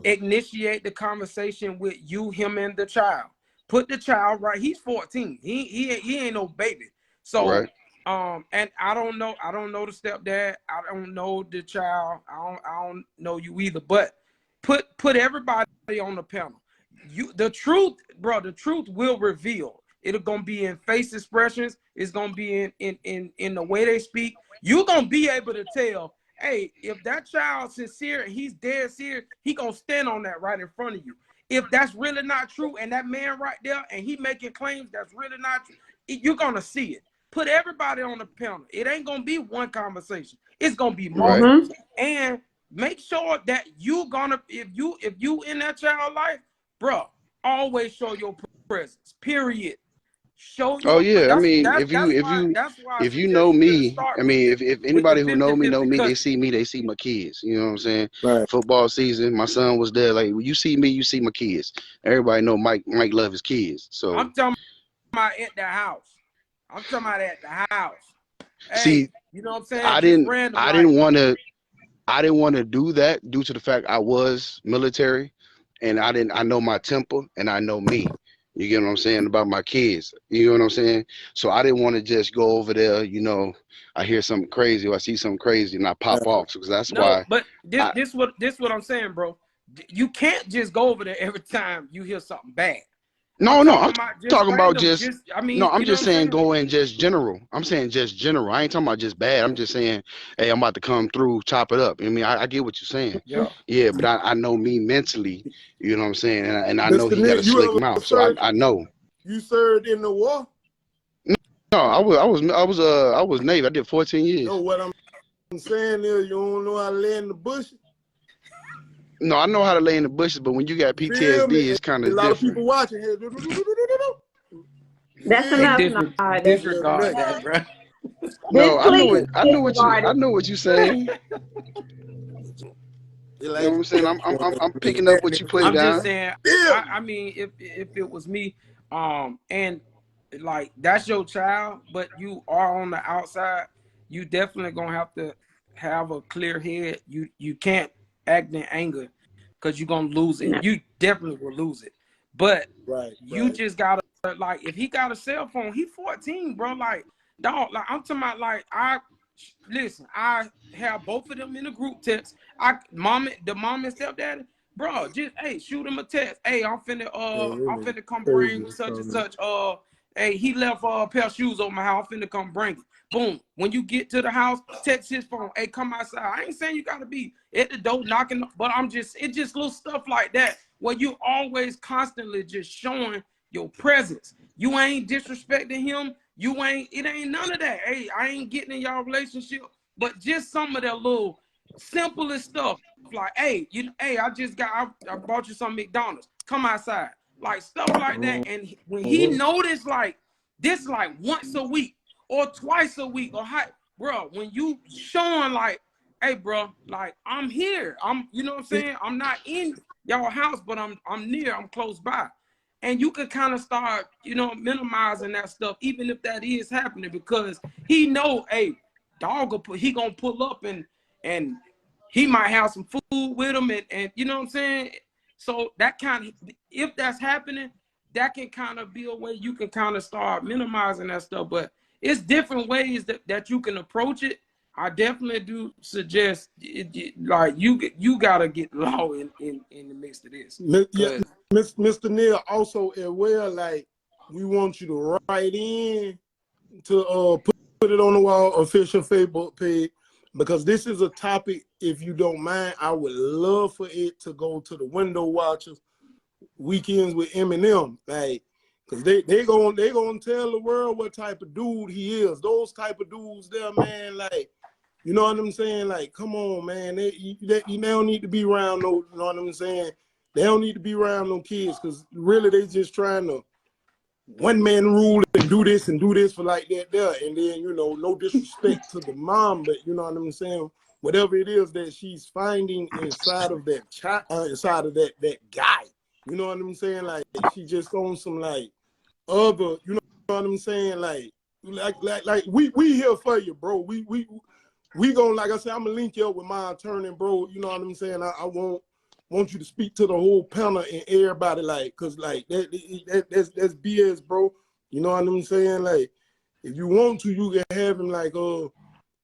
D: Initiate the conversation with you, him, and the child. Put the child right. He's 14. He ain't no baby. So and I don't know the stepdad. I don't know the child. I don't know you either. But put everybody on the panel. The truth, bro. The truth will reveal. It's gonna be in face expressions. It's gonna be in the way they speak. You're gonna be able to tell. Hey, if that child's sincere and he's dead serious, he gonna stand on that right in front of you. If that's really not true, and that man right there, and he making claims that's really not true, you're gonna see it. Put everybody on the panel. It ain't gonna be one conversation. It's gonna be multiple. And make sure that you gonna, if you in that child life, bro, always show your presence. Period. Show your
G: I mean, if you know me, I mean, if anybody who know me, they see me, they see my kids. You know what I'm saying?
A: Right.
G: Football season, my son was there. Like, when you see me, you see my kids. Everybody know Mike love his kids. So
D: I'm talking about at the house. I'm talking about at the house. Hey,
G: see,
D: you know what I'm saying?
G: I didn't want to do that due to the fact I was military, and I know my temper and I know me. You get what I'm saying about my kids? You know what I'm saying? So I didn't want to just go over there. You know, I hear something crazy or I see something crazy and I pop off, because that's why.
D: But this what I'm saying, bro. You can't just go over there every time you hear something bad.
G: No, I'm talking about
D: random,
G: just.
D: I mean,
G: No, I'm
D: you know
G: just
D: what I'm
G: saying
D: saying?
G: go in just general. I'm saying just general. I ain't talking about just bad. I'm just saying, hey, I'm about to come through, chop it up. I mean, I get what you're saying.
D: Yeah.
G: Yeah, but I know me mentally. You know what I'm saying, and I know
A: Mr.
G: he got a
A: Nick, you
G: slick
A: ever
G: mouth, so
A: served?
G: I know.
A: You served in the war?
G: No, I was Navy. I did 14 years.
A: No, what I'm saying is you don't know how to lay in the bush.
G: No, I know how to lay in the bushes, but when you got
A: Feel me?
G: PTSD, it's kind
A: A
G: of
A: lot of
G: different.
A: people watching here.
B: That's
A: Yeah.
B: enough.
D: Disregard that, bro.
G: No, I know
B: Please
G: it. I know what you're saying. You know what I'm saying? I'm picking up what you putting
D: I'm
G: down.
D: just saying. I mean, if it was me, and like that's your child, but you are on the outside, you definitely gonna have to have a clear head. You can't act in anger because you're gonna lose it.
B: no.
D: You definitely will lose it. But you
A: Right.
D: just gotta, like, if he got a cell phone, he 14, bro. Like, dog, like I'm talking about, like, listen, I have both of them in a group text. The mom and stepdaddy, bro, just hey, shoot him a text. Hey, I'm finna come bring such and such. Hey, he left a pair of shoes on my house. I'm finna come bring it. Boom. When you get to the house, text his phone. Hey, come outside. I ain't saying you gotta be at the door knocking, but it's just little stuff like that where you always constantly just showing your presence. You ain't disrespecting him. It ain't none of that. Hey, I ain't getting in y'all relationship, but just some of that little simplest stuff. Like, hey, I bought you some McDonald's. Come outside. Like stuff like that. And when he noticed like this, like once a week or twice a week, or bro, when you showing like, hey, bro, like I'm here. You know what I'm saying? I'm not in y'all house, but I'm near. I'm close by. And you could kind of start, minimizing that stuff, even if that is happening, because he know, hey, he gonna pull up and he might have some food with him, and you know what I'm saying? So that if that's happening, that can kind of be a way you can kind of start minimizing that stuff. But it's different ways that you can approach it. I definitely do suggest like you gotta get law in the midst of this.
A: Yeah, Mr. Neal, also as well, like we want you to write in to put it on the wall official Facebook page, because this is a topic, if you don't mind, I would love for it to go to the window watchers weekends with Eminem, like, because they gonna tell the world what type of dude he is. Those type of dudes there, man, like, you know what I'm saying? Like, come on, man. They don't need to be around no, you know what I'm saying? They don't need to be around no kids, because really they just trying to one-man rule and do this for like that there. And then, no disrespect to the mom, but you know what I'm saying? Whatever it is that she's finding inside of that child, inside of that guy, you know what I'm saying? Like, she just on some like other, you know what I'm saying? Like we here for you, bro. We gonna, like I said, I'm gonna link you up with my attorney, bro. You know what I'm saying? I want you to speak to the whole panel and everybody, like, cause like that's BS, bro. You know what I'm saying? Like, if you want to, you can have him like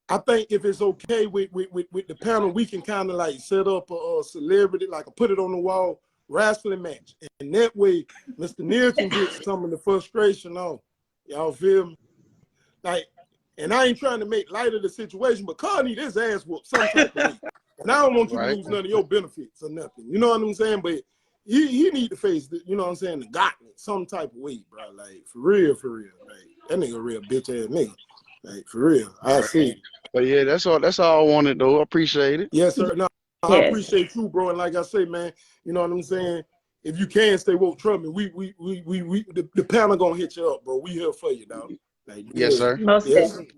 A: I think if it's okay with the panel, we can kind of like set up a celebrity, like a put it on the wall wrestling match, and that way Mr. Neal can get some of the frustration off. Y'all feel me? Like, and I ain't trying to make light of the situation, but Carl need his ass whooped some type of way. And I don't want you to lose none of your benefits or nothing. You know what I'm saying? But he need to face the, you know what I'm saying, the gauntlet some type of way, bro. Like, for real. Like, that nigga a real bitch ass nigga. Like, for real. I see it.
G: But yeah, that's all I wanted though. I appreciate it.
A: Yes, sir. No, I appreciate you, bro. And like I say, man, you know what I'm saying? If you can stay woke, trust me, the panel gonna hit you up, bro. We here for you, dog. Like,
G: yes, sir.
B: Most definitely.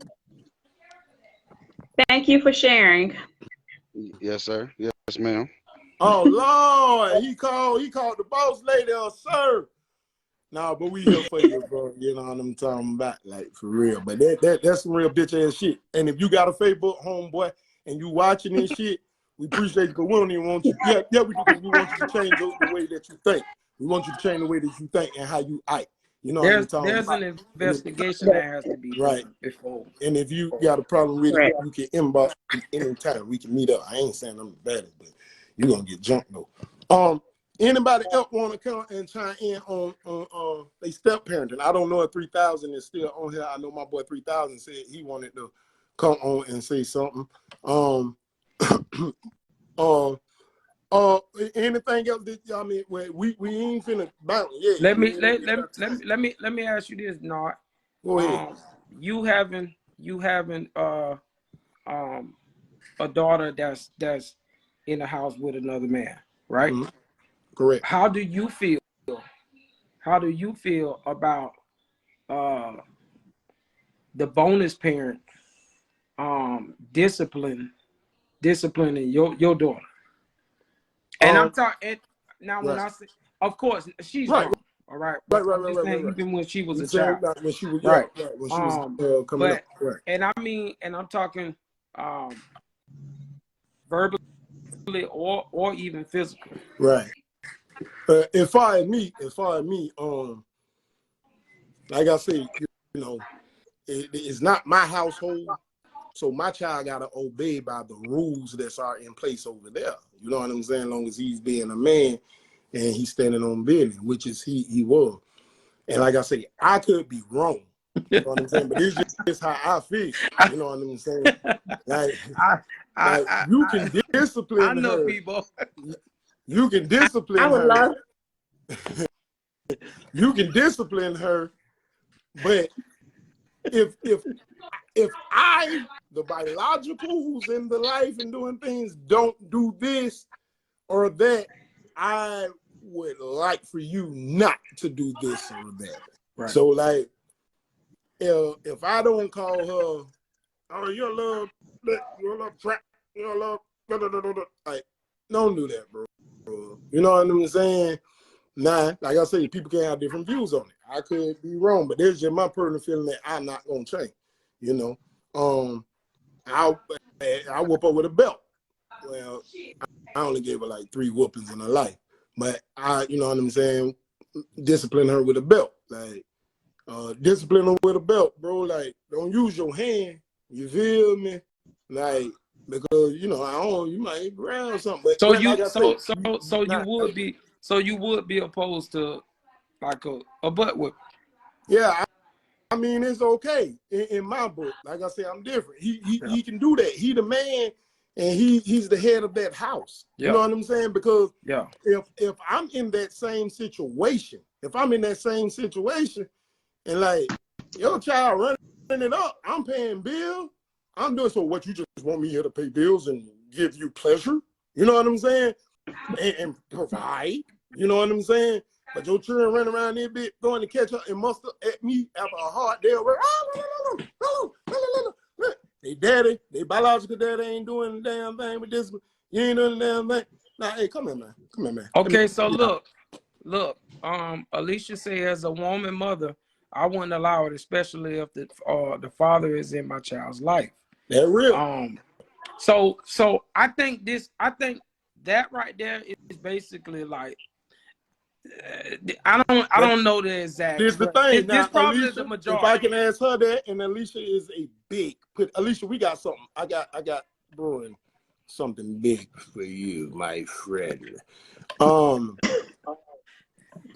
B: Thank you for sharing.
G: Yes, sir. Yes, ma'am.
A: Oh Lord, he called the boss lady, sir. Nah, but we here for you, bro. You know what I'm talking about, like, for real. But that's some real bitch ass shit. And if you got a Facebook, homeboy, and you watching this shit, we appreciate you, but we don't even want you. Yeah, we do. We want you to change the way that you think. We want you to change the way that you think and how you act. You know what I'm talking about?
D: There's an investigation that has to be
A: right
D: before.
A: And if you got a problem with it, you can inbox anytime. We can meet up. I ain't saying I'm the baddest, but you're gonna get jumped though. Anybody else want to come and chime in on they step parenting? I don't know if 3000 is still on here. I know my boy 3000 said he wanted to come on and say something. Anything else that I mean, we ain't finna bounce yet.
D: Let me ask you this, Nard.
A: Go ahead.
D: You having a daughter that's in the house with another man, right?
A: Mm-hmm. Correct.
D: How do you feel? How do you feel about the bonus parent disciplining your daughter? And I'm talking now when I say, of course, she's grown, all right. Right. Even when she was a child,
A: when she was
D: right.
A: When she was coming up, right.
D: And I mean, and I'm talking verbally or even physically,
A: right. As far as me, like I say, you know, it's not my household, so my child gotta obey by the rules that are in place over there. You know what I'm saying? As long as he's being a man and he's standing on business, which is he was. And like I say, I could be wrong. You know what I'm saying? But it's just how I feel. You know what I'm saying? Like, you can discipline
D: I know
A: her.
D: people.
A: You can discipline her.
B: I would love.
A: You can discipline her, but if I, the biological who's in the life and doing things, don't do this or that, I would like for you not to do this or that.
D: Right.
A: So like, if I don't call her, oh, you're a little crap, you're a little, like, don't do that, bro. You know what I'm saying? Nah, like I say, people can have different views on it. I could be wrong, but there's just my personal feeling that I'm not gonna change. You know, I whoop her with a belt. Well, I only gave her like 3 whoopings in her life, but you know what I'm saying, discipline her with a belt. Like, discipline her with a belt, bro. Like, don't use your hand. You feel me? Like, because you know, you might grab something. But
D: So you would be opposed to like a butt whip.
A: Yeah, I mean, it's okay in my book. Like I said, I'm different. He can do that. He the man, and he's the head of that house.
D: Yeah.
A: You know what I'm saying? Because if I'm in that same situation, and like your child running it up, I'm paying bills. I'm doing so. What, you just want me here to pay bills and give you pleasure? You know what I'm saying? And provide. You know what I'm saying? But your children running around there bit going to catch up and muster at me after a hard day of work. They biological daddy ain't doing the damn thing with this. You ain't doing the damn thing. Nah, hey, come here, man.
D: Okay, so look. Alicia said, as a woman mother, I wouldn't allow it, especially if the father is in my child's life.
A: That's real.
D: So I think that right there is basically like, I don't know the exact.
A: Here's the thing.
D: This probably
A: Alicia,
D: is the majority.
A: if I can ask her that, and Alicia is a big. Alicia, we got something. I got brewing something big for you, my friend.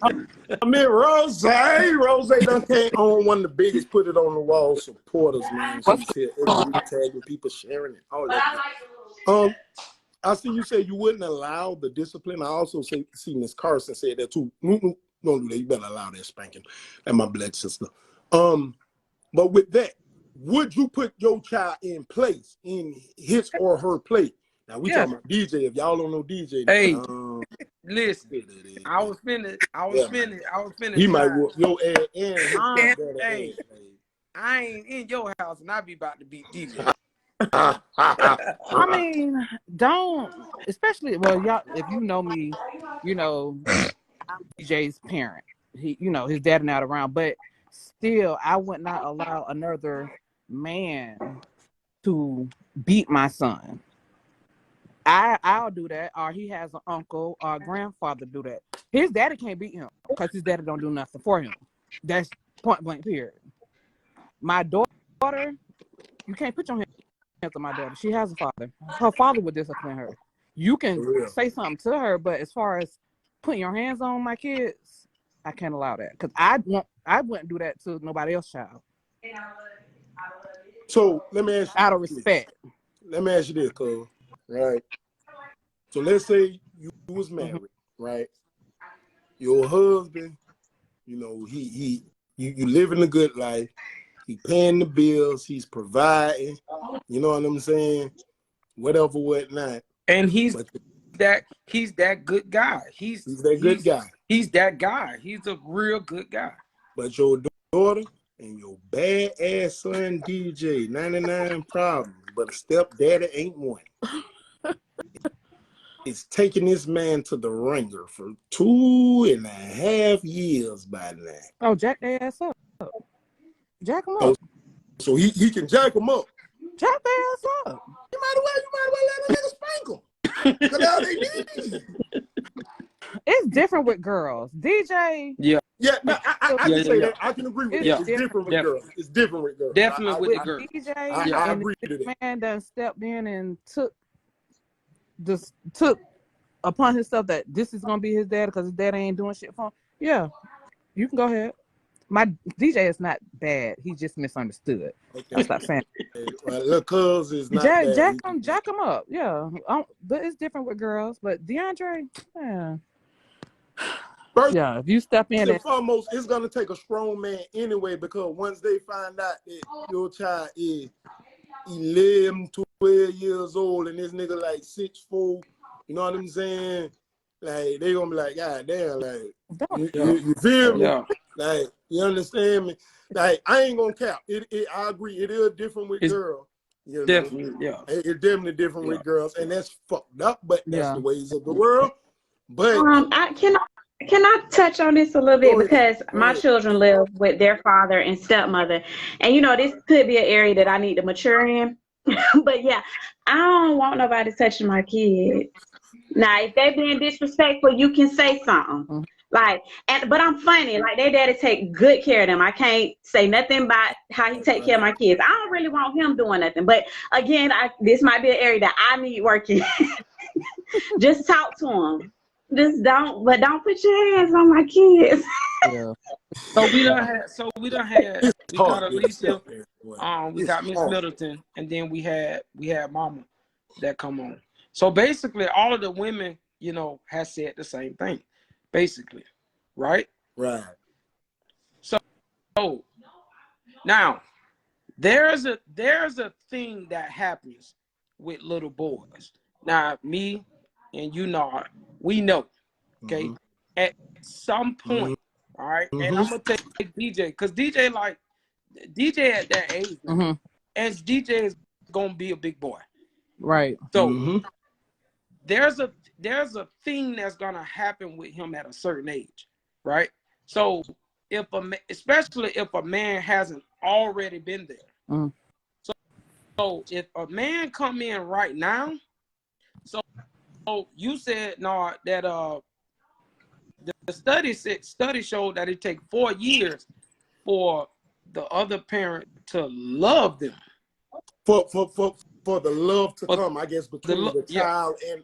A: I mean, Rose done came on one of the biggest put it on the wall supporters, man. She's here every week tagging people, sharing it, all that. I see you say you wouldn't allow the discipline. I also see Miss Carson said that too. Don't do that. You better allow that spanking. And my blood sister. But with that, would you put your child in place, in his or her place? Now we talking about DJ. If y'all don't know DJ,
D: hey, listen. I was finna.
A: He might whoop your ass and
D: hey, I ain't in your house and I be about to beat DJ.
H: I mean, don't, especially, well, y'all, if you know me, you know, I'm DJ's parent. He, you know, his dad not around, but still, I would not allow another man to beat my son. I'll do that, or he has an uncle or a grandfather do that. His daddy can't beat him because his daddy don't do nothing for him. That's point blank period. My daughter, you can't put your hands on my daughter. She has a father. Her father would discipline her. You can say something to her, but as far as putting your hands on my kids, I can't allow that because I wouldn't do that to nobody else's child.
A: So let me ask you
H: out of respect.
A: Let me ask you this, cuz, right? So let's say you was married, right? Your husband, you know, you living a good life. He paying the bills. He's providing. You know what I'm saying? Whatever, whatnot.
D: And he's that good guy. He's
A: that good guy.
D: He's that guy. He's a real good guy.
A: But your daughter and your bad ass son DJ, 99 problems, but a stepdaddy ain't one. It's taking this man to the ringer for 2.5 years by now.
H: Oh, jack their ass up. Jack him up.
A: So he can jack him up.
H: Jack their ass up.
A: You might as well let a nigga spank him. Because all they need.
H: It's different with girls. DJ.
D: Yeah.
A: Yeah, no, I can say that. I can agree with that. It's different with girls. It's different with girls.
D: Definitely with the girls.
H: DJ,
A: I agree to that.
H: Man done stepped in and took upon himself that this is gonna be his dad because his dad ain't doing shit for him. Yeah, you can go ahead. My DJ is not bad. He just misunderstood. Okay. Stop saying.
A: Look, cuz is not
H: jack him up. Yeah, but it's different with girls. But DeAndre, yeah.
A: First,
H: yeah, if you step in
A: and foremost, it's gonna take a strong man anyway, because once they find out that your child is 11, 12 years old and this nigga like 6'4", you know what I'm saying? Like they gonna be like, God damn, like you feel me?
D: Yeah.
A: Like you understand me? Like I ain't gonna cap. I agree. It is different with girls. You know?
D: Definitely, yeah.
A: It's definitely different with girls, and that's fucked up. But that's the ways of the world. But
B: Can I touch on this a little bit? Because my children live with their father and stepmother. And, you know, this could be an area that I need to mature in. But, yeah, I don't want nobody touching my kids. Now, if they being disrespectful, you can say something. Like, but I'm funny. Like, their daddy take good care of them. I can't say nothing about how he take care of my kids. I don't really want him doing nothing. But, again, this might be an area that I need working. Just talk to him. Just don't put your hands on my kids.
H: Yeah.
D: We got Alicia, we got Miss Middleton, and then we had Mama that come on. So basically all of the women, you know, has said the same thing. Basically. Right?
A: Right.
D: So now there's a thing that happens with little boys. Now me and you know, we know, okay, at some point, all right, and I'm gonna take DJ because DJ at that age, and DJ is gonna be a big boy,
H: right?
D: So there's a thing that's gonna happen with him at a certain age, right? So especially if a man hasn't already been there, so if a man come in right now, so you said that the study showed that it takes 4 years for the other parent to love them.
A: For the love to come, I guess, between the child and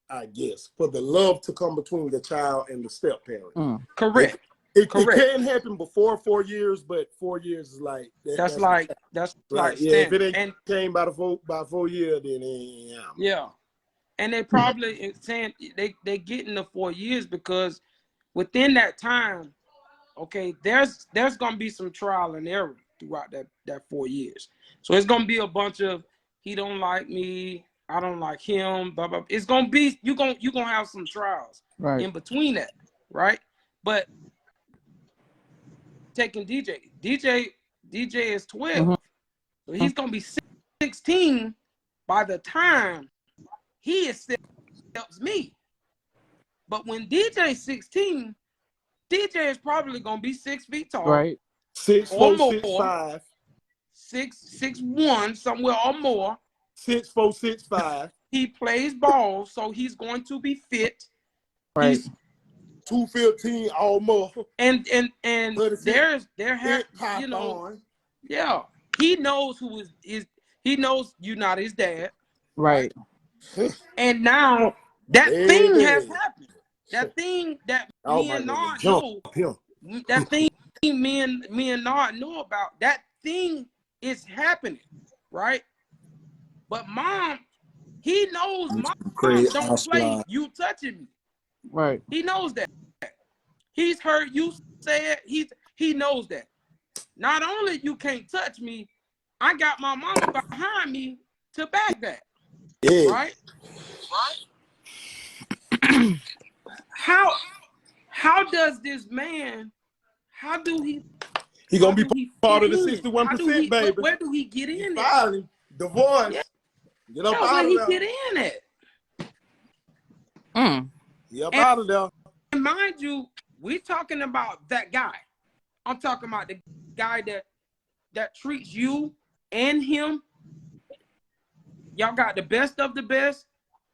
A: I guess for the love to come between the child and the step parent.
D: Correct.
A: It can happen before 4 years, but 4 years is like
D: that's like
A: if it ain't came by 4 years, then
D: yeah. And they probably saying they get in the 4 years because within that time, okay, there's gonna be some trial and error throughout that 4 years. So it's gonna be a bunch of he don't like me, I don't like him, blah blah. It's gonna be you gonna have some trials in between that, right? But taking DJ is 12, so he's gonna be 16 by the time he accepts me. But when DJ's 16, DJ is probably gonna be 6 feet tall,
H: right?
A: 6'4", 6'5",
D: 6'1", somewhere or more.
A: 6'4", 6'5".
D: He plays ball, so he's going to be fit.
H: Right.
D: He's
A: 215 almost.
D: And there you know, yeah. He knows who is he knows you're not his dad.
H: Right.
D: And now that thing has happened. that thing that
A: I
D: me and Nard
A: jump
D: know,
A: him.
D: that thing me and Nard know about, that thing is happening, right? But mom, he knows mom don't play you touching me.
H: Right.
D: He knows that. He's heard you say it. He knows that. Not only you can't touch me, I got my mama behind me to back that.
A: Yeah.
D: Right? How does this man, how do he
A: gonna be part of the 61%, baby.
D: Where do he get in there?
A: Finally, divorce. Yeah. Get up out of there.
D: Where he get in it?
A: Get up out of there.
D: And mind you, we're talking about that guy. I'm talking about the guy that treats you and him. Y'all got the best of the best.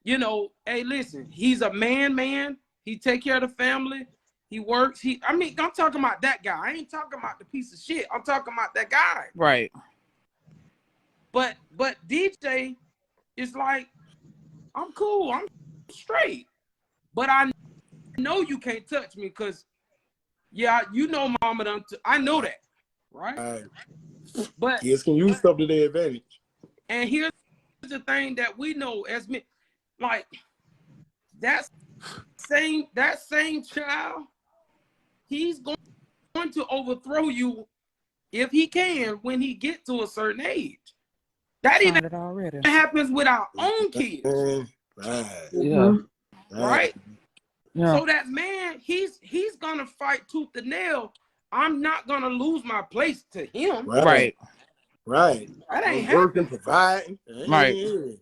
D: You know, hey, listen, he's a man. He take care of the family. He works. I'm talking about that guy. I ain't talking about the piece of shit. I'm talking about that guy.
H: Right.
D: But DJ is like, I'm cool. I'm straight. But I know you can't touch me because, yeah, you know mama done. I know that, right? But
A: kids can use stuff to their advantage.
D: And here's the thing that we know as men, like that same child, he's going to overthrow you if he can when he get to a certain age. That even happens with our own kids.
A: Right.
H: Yeah.
D: Right?
H: Yeah.
D: So that man, he's gonna fight tooth and nail. I'm not gonna lose my place to him.
H: Right.
D: That ain't
A: working, providing.
H: Right.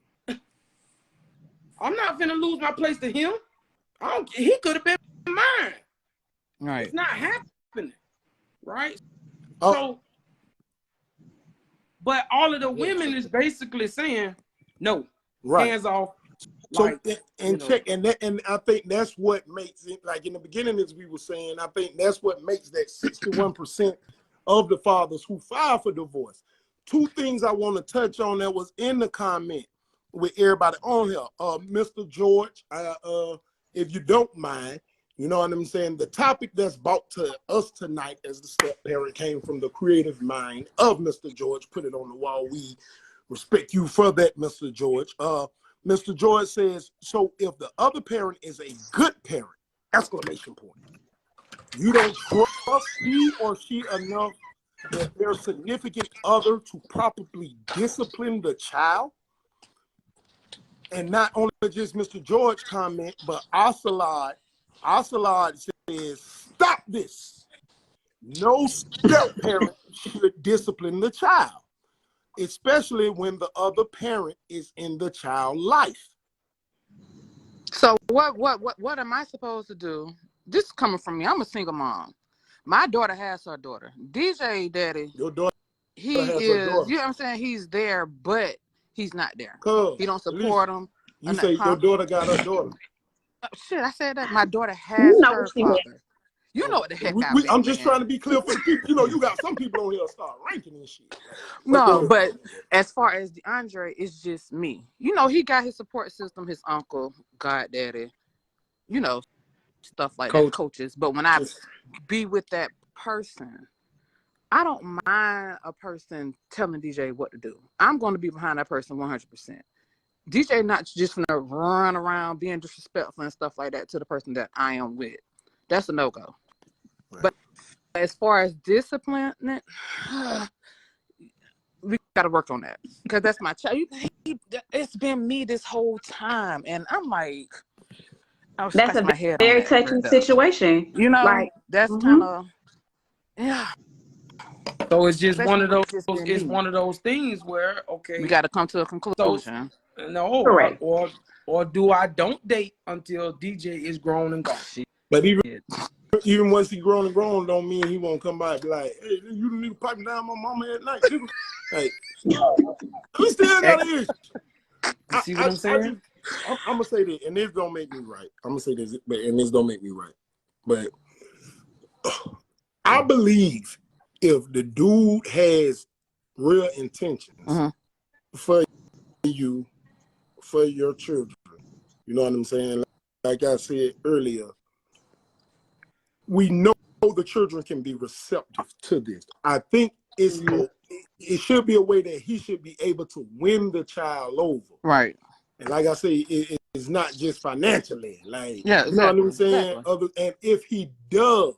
D: I'm not gonna lose my place to him. He could have been mine.
H: Right.
D: It's not happening. Right?
A: Oh.
D: So, but all of the women is basically saying, no, hands off.
A: So
D: like,
A: check, and I think that's what makes it, like in the beginning, as we were saying, I think that's what makes that 61% of the fathers who file for divorce. Two things I want to touch on that was in the comment with everybody on here. Mr. George, if you don't mind, you know what I'm saying? The topic that's brought to us tonight as the step parent came from the creative mind of Mr. George. Put it on the wall. We respect you for that, Mr. George. Mr. George says, so if the other parent is a good parent, exclamation point, you don't trust he or she enough that their significant other to properly discipline the child? And not only just Mr. George comment, but Ocelot says, stop this. No step parent should discipline the child, especially when the other parent is in the child's life.
H: So what am I supposed to do? This is coming from me. I'm a single mom. My daughter has her daughter. DJ daddy.
A: Your daughter
H: he is, you know what I'm saying? He's there, but he's not there. He don't support him.
A: You say your daughter got her daughter.
H: Shit, I said that. My daughter has her father. You know what the heck
A: I'm just trying to be clear for the people. You know, you got some people on here start ranking and shit.
H: No, but as far as DeAndre, it's just me. You know, he got his support system, his uncle, goddaddy, you know, stuff like that, coaches. But when I be with that person, I don't mind a person telling DJ what to do. I'm going to be behind that person 100%. DJ not just going to run around being disrespectful and stuff like that to the person that I am with. That's a no-go. Right. But as far as discipline, we got to work on that. Because that's my child. It's been me this whole time. And I'm like,
B: that's a very touching situation.
H: You know, like, that's kind of, yeah.
D: So it's just one of those. It's one of those things where, okay,
H: we got to come to a conclusion.
D: So, no, correct. Or do I don't date until DJ is grown and gone?
A: But even once he grown and grown, don't mean he won't come by and be like, hey, you need to pipe down my mama at night. Like, we still got an issue.
D: See what I'm saying?
A: I'm gonna say this, and this don't make me right. I'm gonna say this, and this don't make me right. But I believe if the dude has real intentions for you, for your children, you know what I'm saying? Like I said earlier, we know the children can be receptive to this. I think it should be a way that he should be able to win the child over.
H: Right.
A: And like I say, it's not just financially. Like,
H: yeah,
A: you know what I'm saying?
H: Exactly.
A: And if he does,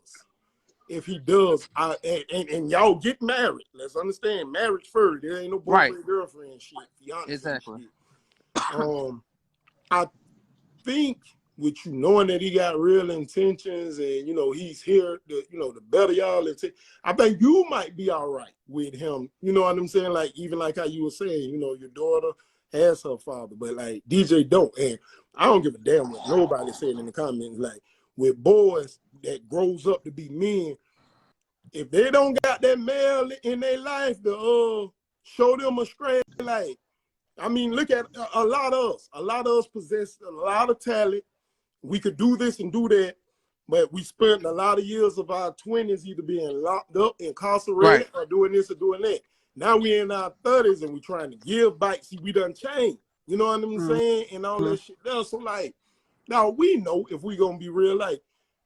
A: and y'all get married. Let's understand, marriage first. There ain't no boyfriend, girlfriend shit. Fiance
H: exactly.
A: shit. I think with you knowing that he got real intentions and you know he's here to, you know, the better y'all I think you might be all right with him. You know what I'm saying? Like even like how you were saying, you know, your daughter has her father, but like DJ don't. And I don't give a damn what nobody said in the comments. Like with boys that grows up to be men, if they don't got that male in their life to show them a straight, like, I mean, look at a lot of us. A lot of us possess a lot of talent. We could do this and do that, but we spent a lot of years of our 20s either being locked up, incarcerated, or doing this or doing that. Now we in our 30s and we trying to give back. See, we done changed. You know what I'm saying? And all that shit there. So like, now we know if we gonna be real, like,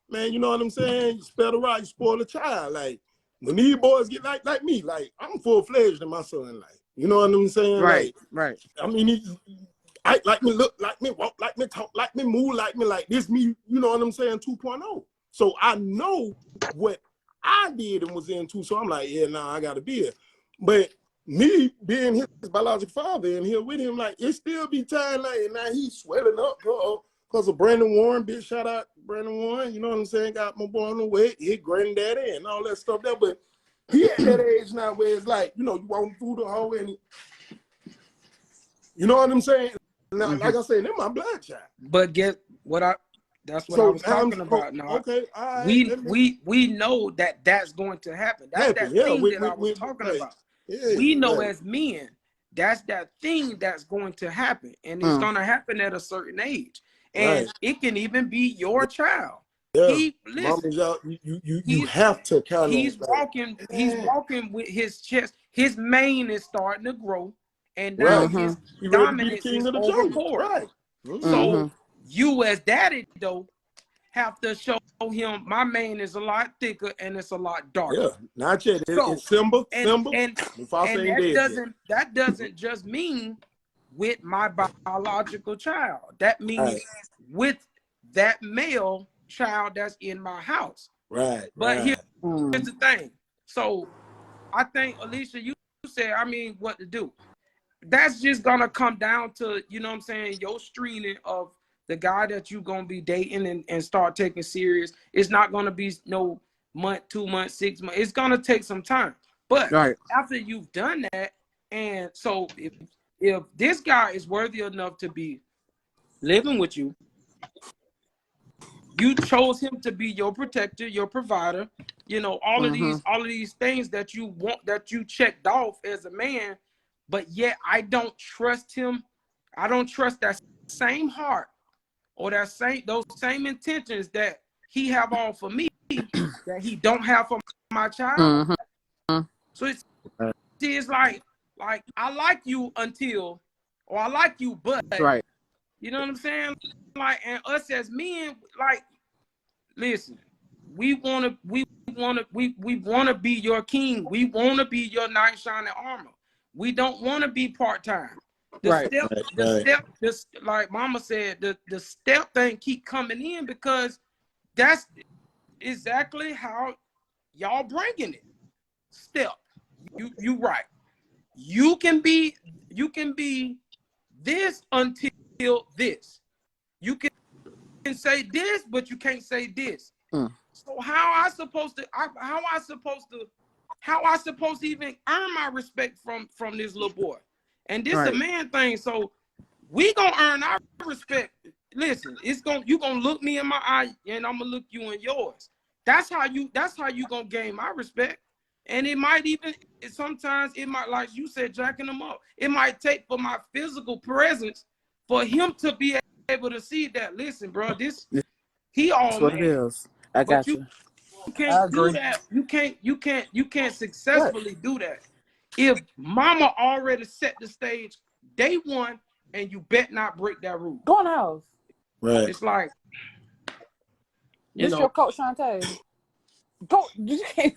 A: man, you know what I'm saying? You spell the right, you spoil a child. Like, when these boys get like me, like, I'm full-fledged in my son life. You know what I'm saying?
H: Right,
A: like,
H: right.
A: I mean, I like me, look like me, walk like me, talk like me, move like me, like this me, you know what I'm saying, 2.0. So I know what I did and was into, so I'm like, yeah, nah, I gotta be here. But me being his biological father and here with him, like, it still be time, like, and now he's swelling up because of Brandon Warren, big shout out Brandon Warren, you know what I'm saying, got my boy on the way, his granddaddy and all that stuff there, but he at that age now where it's like, you know, you walk through the hallway and you know what I'm saying? Now, like I said, they're my black child.
D: But get what that's what I was talking about. Now,
A: okay, all right,
D: we know that that's going to happen. That's that thing that I was talking about. Yeah, we know as men, that's that thing that's going to happen, and it's going to happen at a certain age, and it can even be your child.
A: Yeah,
D: listen,
A: you have to kind of.
D: He's walking with his chest. His mane is starting to grow, and now his dominance is overboard. Right. So you as daddy though have to show him my mane is a lot thicker and it's a lot darker.
A: Yeah, not yet. It's Simba.
D: And that doesn't just mean with my biological child. That means with that male child that's in my house. Right. But here's the thing. So I think, Alicia, you said, I mean, what to do. That's just gonna come down to, you know what I'm saying, your screening of the guy that you're gonna be dating and start taking serious. It's not gonna be no month, 2 months, 6 months. It's gonna take some time. But after you've done that, and so if this guy is worthy enough to be living with you, you chose him to be your protector, your provider, you know, all of these things that you want, that you checked off as a man, but yet I don't trust him. I don't trust that same heart or those same intentions that he have all for me that he don't have for my child. So it's like I like you until, or I like you, but you know what I'm saying? Like, and us as men, like, listen, we wanna be your king. We wanna be your knight in shining armor. We don't wanna be part-time. The step, like Mama said, the step thing keep coming in because that's exactly how y'all bringing it. Step, you right. You can be this until this. You can say this, but you can't say this. So how I supposed to even earn my respect from this little boy? And this a man thing. So we gonna earn our respect. Listen, you gonna look me in my eye, and I'm gonna look you in yours. That's how you gonna gain my respect. And it might even sometimes it might, like you said, jacking them up. It might take for my physical presence for him to be able to see that. Listen, bro, he all
H: that's what it is. I got you.
D: You can't do that. You can't successfully do that if mama already set the stage day one, and you bet not break that rule.
H: Go in the house.
A: Right.
D: It's like,
H: This your coach, SHAUNTA. Go. You can't.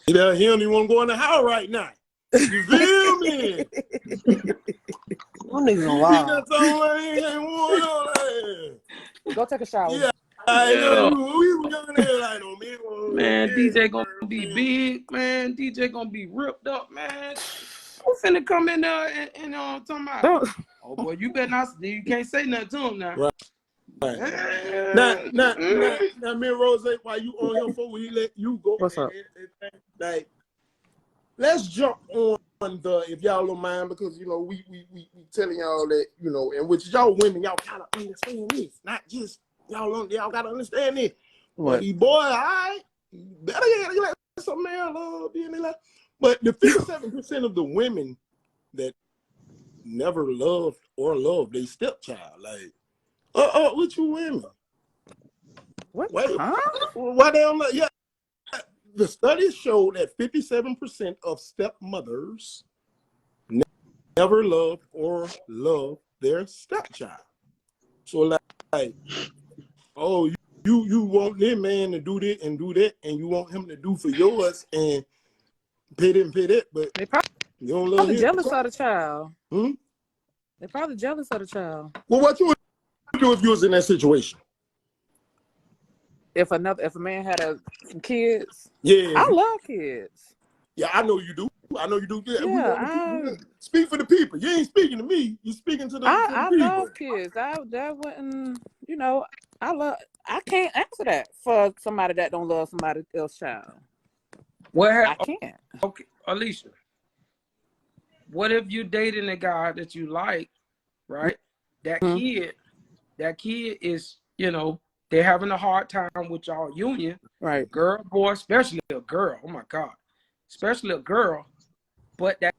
A: He don't even want to go in the house right now. You feel me?
H: I'm not gonna lie. Go take a shower.
A: Yeah. We were going there like, oh,
D: man, DJ gonna be big, man. DJ gonna be ripped up, man. I'm finna come in there and talking about. Oh boy, you better not. You can't say nothing to him now.
A: Right. Now, me and Rose, while you on here for, we let you go.
H: What's up?
A: Like, let's jump on the, if y'all don't mind, because you know we telling y'all that, you know, and which y'all women, y'all gotta understand this, not just y'all gotta understand this.
H: What?
A: But these boy, all right, better get some man love being like. But the 57% of the women that never loved or loved their stepchild, like, what you women?
H: What?
A: Wait,
H: huh?
A: Why they don't like? Yeah, the studies show that 57% of stepmothers never loved or love their stepchild. So like, oh, you want this man to do this and do that, and you want him to do for yours and pay this and pay that, but
H: They probably,
A: you don't love him.
H: jealous of the child.
A: Hmm?
H: They're probably jealous of the child.
A: Well, what you would do if you was in that situation?
H: If a man had some kids,
A: Yeah,
H: I love kids.
A: yeah, I know you do. I know you do.
H: Yeah,
A: we speak for the people. You ain't speaking to me. You speaking to the
H: I
A: people.
H: love kids. That wouldn't, you know, I can't answer that for somebody that don't love somebody else's child. I can't.
D: Okay, Alicia. What if you dating a guy that you like, right? That kid is, you know, they're having a hard time with y'all union.
H: Right.
D: Girl, boy, especially a girl. Oh my God. Especially a girl. But that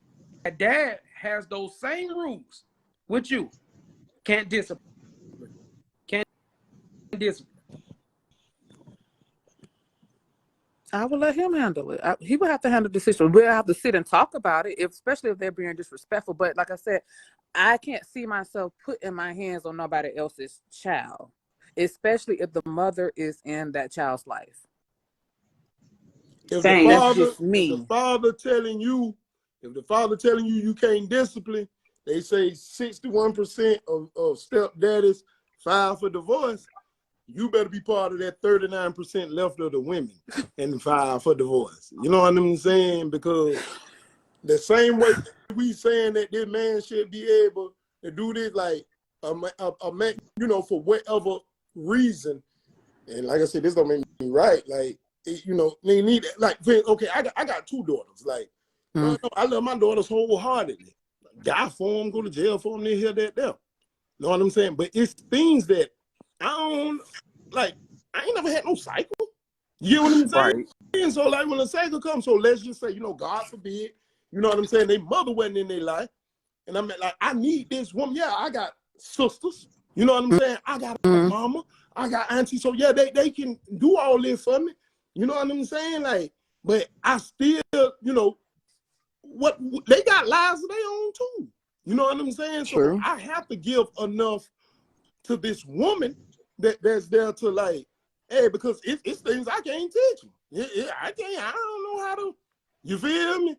D: dad has those same rules with you. Can't discipline. Can't discipline.
H: I will let him handle it. He would have to handle the situation. We'll have to sit and talk about it, especially if they're being disrespectful. But like I said, I can't see myself putting my hands on nobody else's child, especially if the mother is in that child's life.
A: If the father telling you you can't discipline, they say 61% of stepdaddies file for divorce. You better be part of that 39% left of the women and file for divorce. You know what I'm saying? Because the same way we saying that this man should be able to do this, like a man, you know, for whatever reason. And like I said, this don't make me right. Like, you know, they need like, okay, I got two daughters. Like, I love my daughters wholeheartedly. Die for them, go to jail for them, they hear that there. Know what I'm saying? But it's things that I don't like. I ain't never had no cycle. You know what I'm saying? Right. And so like when a cycle comes, so let's just say, you know, God forbid, you know what I'm saying? Their mother wasn't in their life. And I'm like, I need this woman. Yeah, I got sisters. You know what I'm saying? I got a mama. I got auntie. So yeah, they can do all this for me. You know what I'm saying? Like, but I still, you know, what they got lives of their own too. You know what I'm saying? So I have to give enough to this woman that's there to like, hey, because it's things I can't teach you. I don't know how to, you feel me?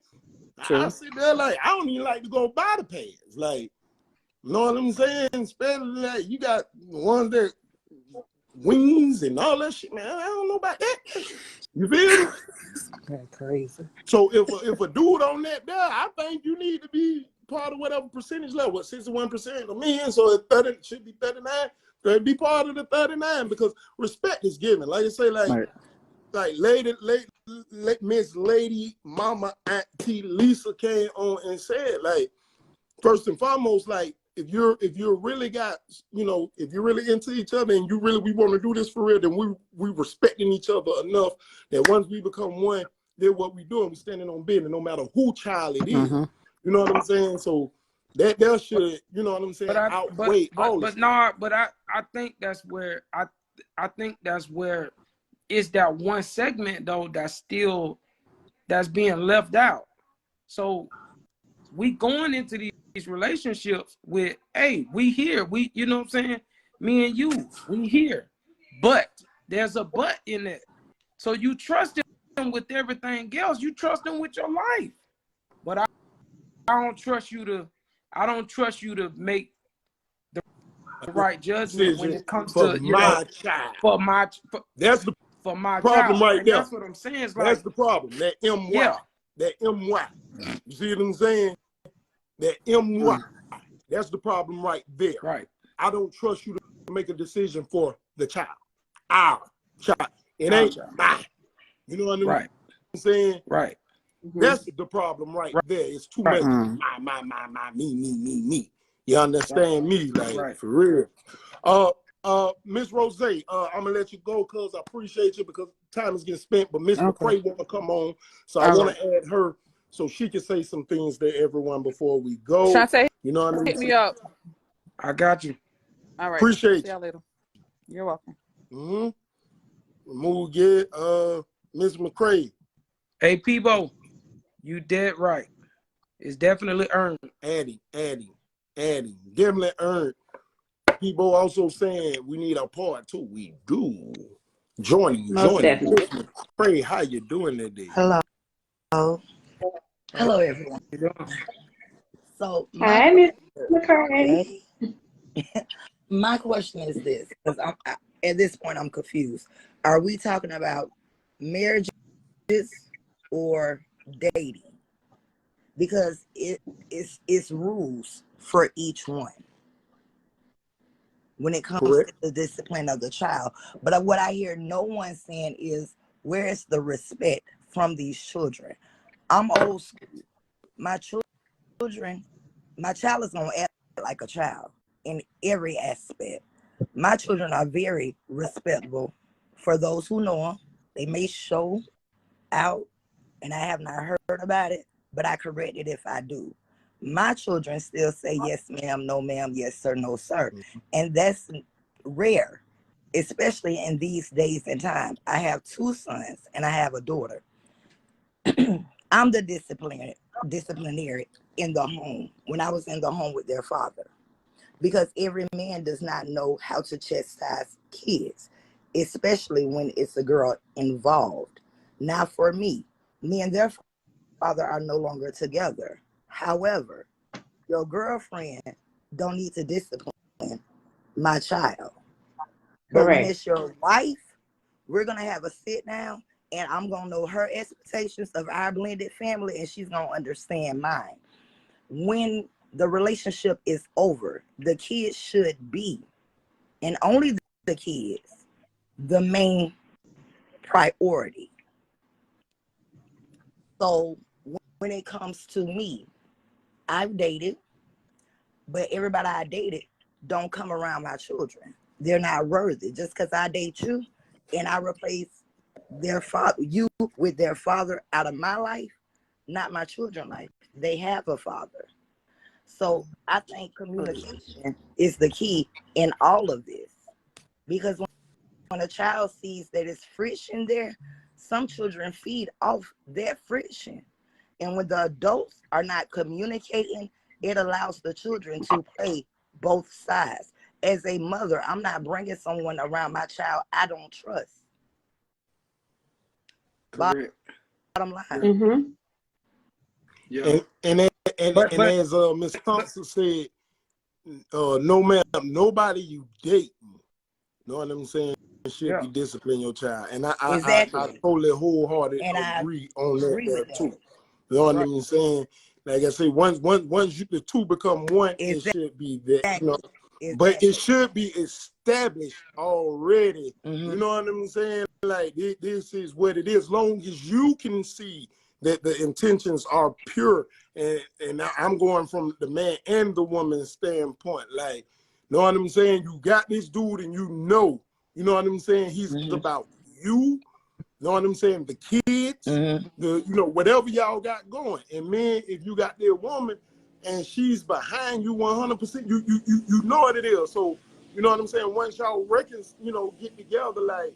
A: I sit there like, I don't even like to go buy the pads. Like, you know what I'm saying? Especially like you got ones that wings and all that shit, man. I don't know about that. You feel me?
H: That's crazy.
A: So if a dude on that there, I think you need to be part of whatever percentage level. What 61% of men, so it 30 should be 39. So be part of the 39 because respect is given. Like I say, like lady, Miss Lady Mama Auntie Lisa came on and said, like, first and foremost, like if you're really got, you know, if you're really into each other and we want to do this for real, then we respecting each other enough that once we become one, then what we doing, we standing on business, no matter who child it is. You know what I'm saying? So that should, you know what I'm saying, outweigh all this.
D: But I think that's where I think that's where it's that one segment though that's being left out. So we going into these relationships with, hey, we here, you know what I'm saying? Me and you, we here. But there's a but in it. So you trust him with everything else. You trust him with your life. But I don't trust you to make the right judgment when it comes to
A: my child. That's the
D: for my
A: problem
D: child.
A: right
D: And
A: there.
D: that's what I'm saying. It's
A: that's
D: like
A: the problem. That MY.
D: Yeah.
A: That MY. You see what I'm saying? That MY. That's the problem right there.
D: Right.
A: I don't trust you to make a decision for the child. Our child. It
D: Our
A: ain't
D: child.
A: mine. You know what I'm saying?
D: Right.
A: That's the problem right there. It's too much my, me. You understand me? Like, for real. Miss Rose, I'm gonna let you go because I appreciate you because time is getting spent, but Miss McCray want to come on. So I want to add her so she can say some things to everyone before we go.
H: Shantae,
A: you know what I mean?
H: hit me up.
D: I got you.
H: All right.
A: Appreciate
H: See y'all later. You're welcome.
A: Move get Miss McCray.
D: Hey, PEBBO, you dead right. It's definitely earned.
A: Adding. Definitely earned. People also saying we need a part too. We do. Joining.
B: Definitely.
A: Pray, how you doing today?
I: Hello. Hello, everyone. So,
B: Hi, Miss McCartney.
I: my question is this, because at this point I'm confused. Are we talking about marriages or dating? Because it's rules for each one when it comes to the discipline of the child. But what I hear no one saying is, where is the respect from these children? I'm old school. My child is gonna act like a child in every aspect. My children are very respectable. For those who know them, they may show out, and I have not heard about it, but I correct it if I do. My children still say yes, ma'am, no, ma'am, yes, sir, no, sir. And that's rare, especially in these days and time. I have 2 sons and I have a daughter. I'm the disciplinary in the home when I was in the home with their father, because every man does not know how to chastise kids, especially when it's a girl involved. Now, for me and their father are no longer together. However, your girlfriend don't need to discipline my child. But when it's your wife, we're going to have a sit down, and I'm going to know her expectations of our blended family, and she's going to understand mine. When the relationship is over, the kids should be, and only the kids, the main priority. So when it comes to me, I've dated, but everybody I dated don't come around my children. They're not worthy. Just because I date you and I replace you with their father out of my life, not my children's life. They have a father. So I think communication is the key in all of this. Because when a child sees that it's friction there, some children feed off that friction. And when the adults are not communicating, it allows the children to play both sides. As a mother, I'm not bringing someone around my child I don't trust. Bottom line.
A: Yeah. And as Miss Thompson said, no ma'am, nobody you date, you know what I'm saying, should be disciplining your child. And I totally wholeheartedly agree on that too. You know what I'm saying? Like I say, once the 2 become 1, it should be that. You know? But it should be established already. You know what I'm saying? Like this is what it is. As long as you can see that the intentions are pure, and I'm going from the man and the woman's standpoint. Like, you know what I'm saying? You got this dude, and you know what I'm saying? He's about you. You know what I'm saying? The kids, whatever y'all got going. And man, if you got their woman and she's behind you 100%, you know what it is. So, you know what I'm saying? Once y'all reckons, get together, like,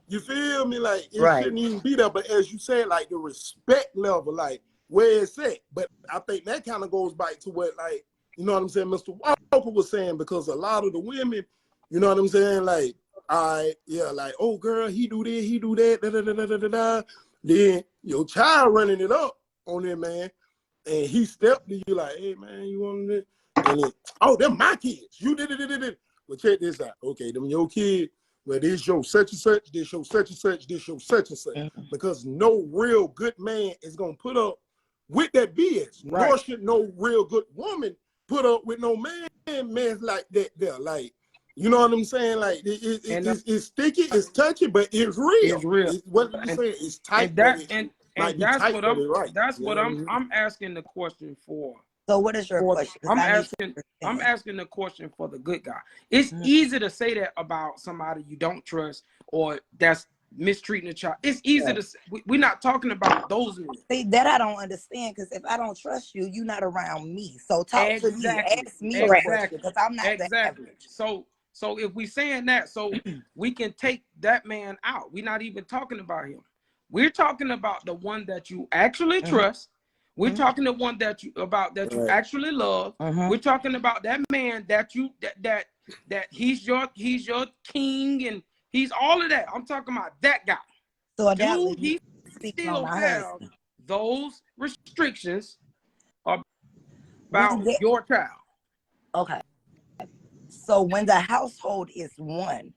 A: you feel me? Like, it shouldn't even be there. But as you said, like, the respect level, like, where it's at. But I think that kind of goes back to what, like, you know what I'm saying, Mr. Walker was saying, because a lot of the women, you know what I'm saying, like, yeah, like, oh girl, he do this, he do that, da da da da da da da. Then your child running it up on there, man, and he stepped to you like, hey man, you want this? And then, oh, them my kids. You did it. Well, check this out. Okay, them your kids. Well, this show such and such, this show such and such, this show such and such. Because no real good man is gonna put up with that BS. Right. Nor should no real good woman put up with no man like that there. Like, you know what I'm saying? Like it's sticky, it's touchy, but it's real.
D: It's real.
A: What you saying? It's tight.
D: And that's what I'm asking the question for.
I: So what is your question?
D: I'm asking the question for the good guy. It's easy to say that about somebody you don't trust or that's mistreating a child. It's easy to say. We're not talking about those men.
I: See, that I don't understand, because if I don't trust you, you're not around me. So talk to me. Ask me a question, because I'm not the average.
D: So if we saying that, so we can take that man out. We're not even talking about him. We're talking about the one that you actually trust. We're talking the one that you actually love. We're talking about that man that you that he's your king and he's all of that. I'm talking about that guy.
I: So
D: do he still have those restrictions about your child?
I: Okay. So when the household is one,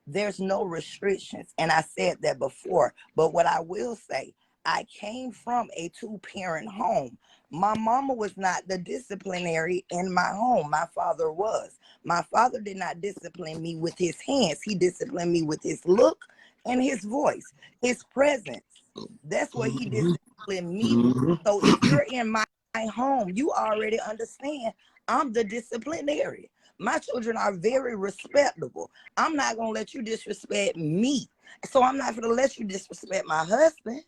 I: there's no restrictions. And I said that before. But what I will say, I came from a 2-parent home. My mama was not the disciplinary in my home. My father was. My father did not discipline me with his hands. He disciplined me with his look and his voice, his presence. That's what he disciplined me with. So if you're in my home, you already understand I'm the disciplinary. My children are very respectable. I'm not going to let you disrespect me. So I'm not going to let you disrespect my husband.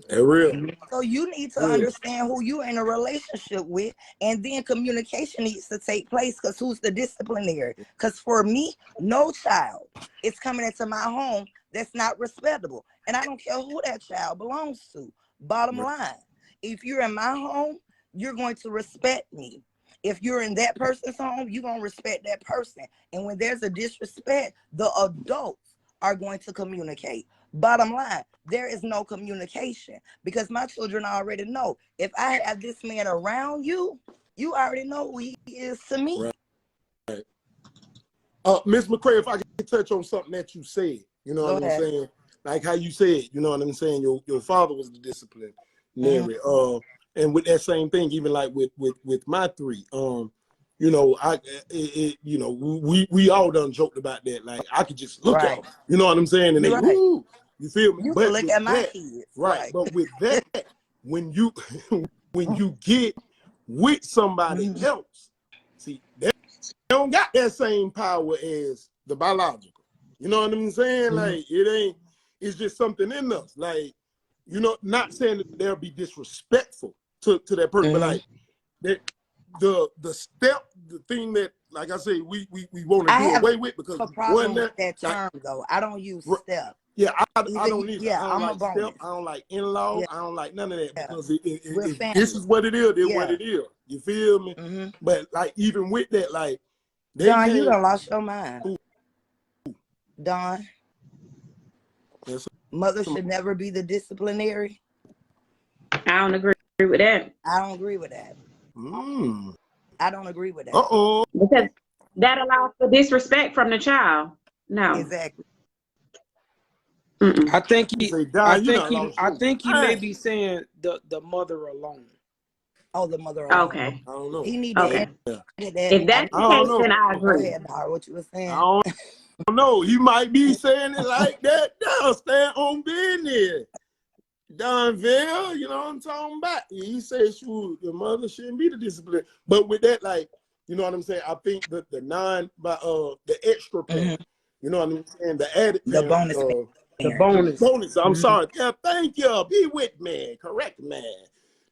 A: Real.
I: So you need to understand who you're in a relationship with, and then communication needs to take place, because who's the disciplinary? Because for me, no child is coming into my home that's not respectable. And I don't care who that child belongs to. Bottom line, if you're in my home, you're going to respect me. If you're in that person's home, you're going to respect that person. And when there's a disrespect, the adults are going to communicate. Bottom line, there is no communication, because my children already know. If I have this man around you, you already know who he is to me.
A: Right. Ms. McCray, if I could touch on something that you said, you know what I'm saying? Like how you said, you know what I'm saying? Your father was the disciplinary. And with that same thing, even like with my 3, you know, you know, we all done joked about that. Like I could just look at them, you know what I'm saying? And they, ooh, you feel me?
I: You
A: but
I: can look at my kids.
A: Right. But with that, when you get with somebody else, see, they don't got that same power as the biological. You know what I'm saying? Like it's just something in us. Like, you know, not saying that they'll be disrespectful to that person, but like the thing that, like I say, we want to do away with, because
I: I have a problem with that term, though. I don't use step.
A: Yeah, I don't either.
I: Yeah,
A: I don't
I: I'm
A: like
I: a bonus.
A: step. I don't like in-law.
I: Yeah.
A: I don't like none of that, because
I: We're
A: this is what it is. It's what it is. You feel me? But like even with that, like
I: Don, you done lost your mind. Don, mother should never be the disciplinary.
B: I don't agree with that.
I: I don't agree with that. I don't agree with that.
B: Because that allows for disrespect from the child. No.
I: Exactly.
D: I think he may be saying the mother alone.
I: Oh, the mother alone.
B: Okay.
A: I don't know.
I: He need to
B: if that's the case, then I agree.
I: Go ahead, Dar, what you were saying?
A: I don't know. He might be saying it like that. Now, stand on business. Donville, you know what I'm talking about? He says the mother shouldn't be the discipline. But with that, like, you know what I'm saying? I think that the extra parent, you know what I'm saying? The added parent,
I: the
A: bonus. I'm sorry. Yeah, thank you. Be with me. Correct me.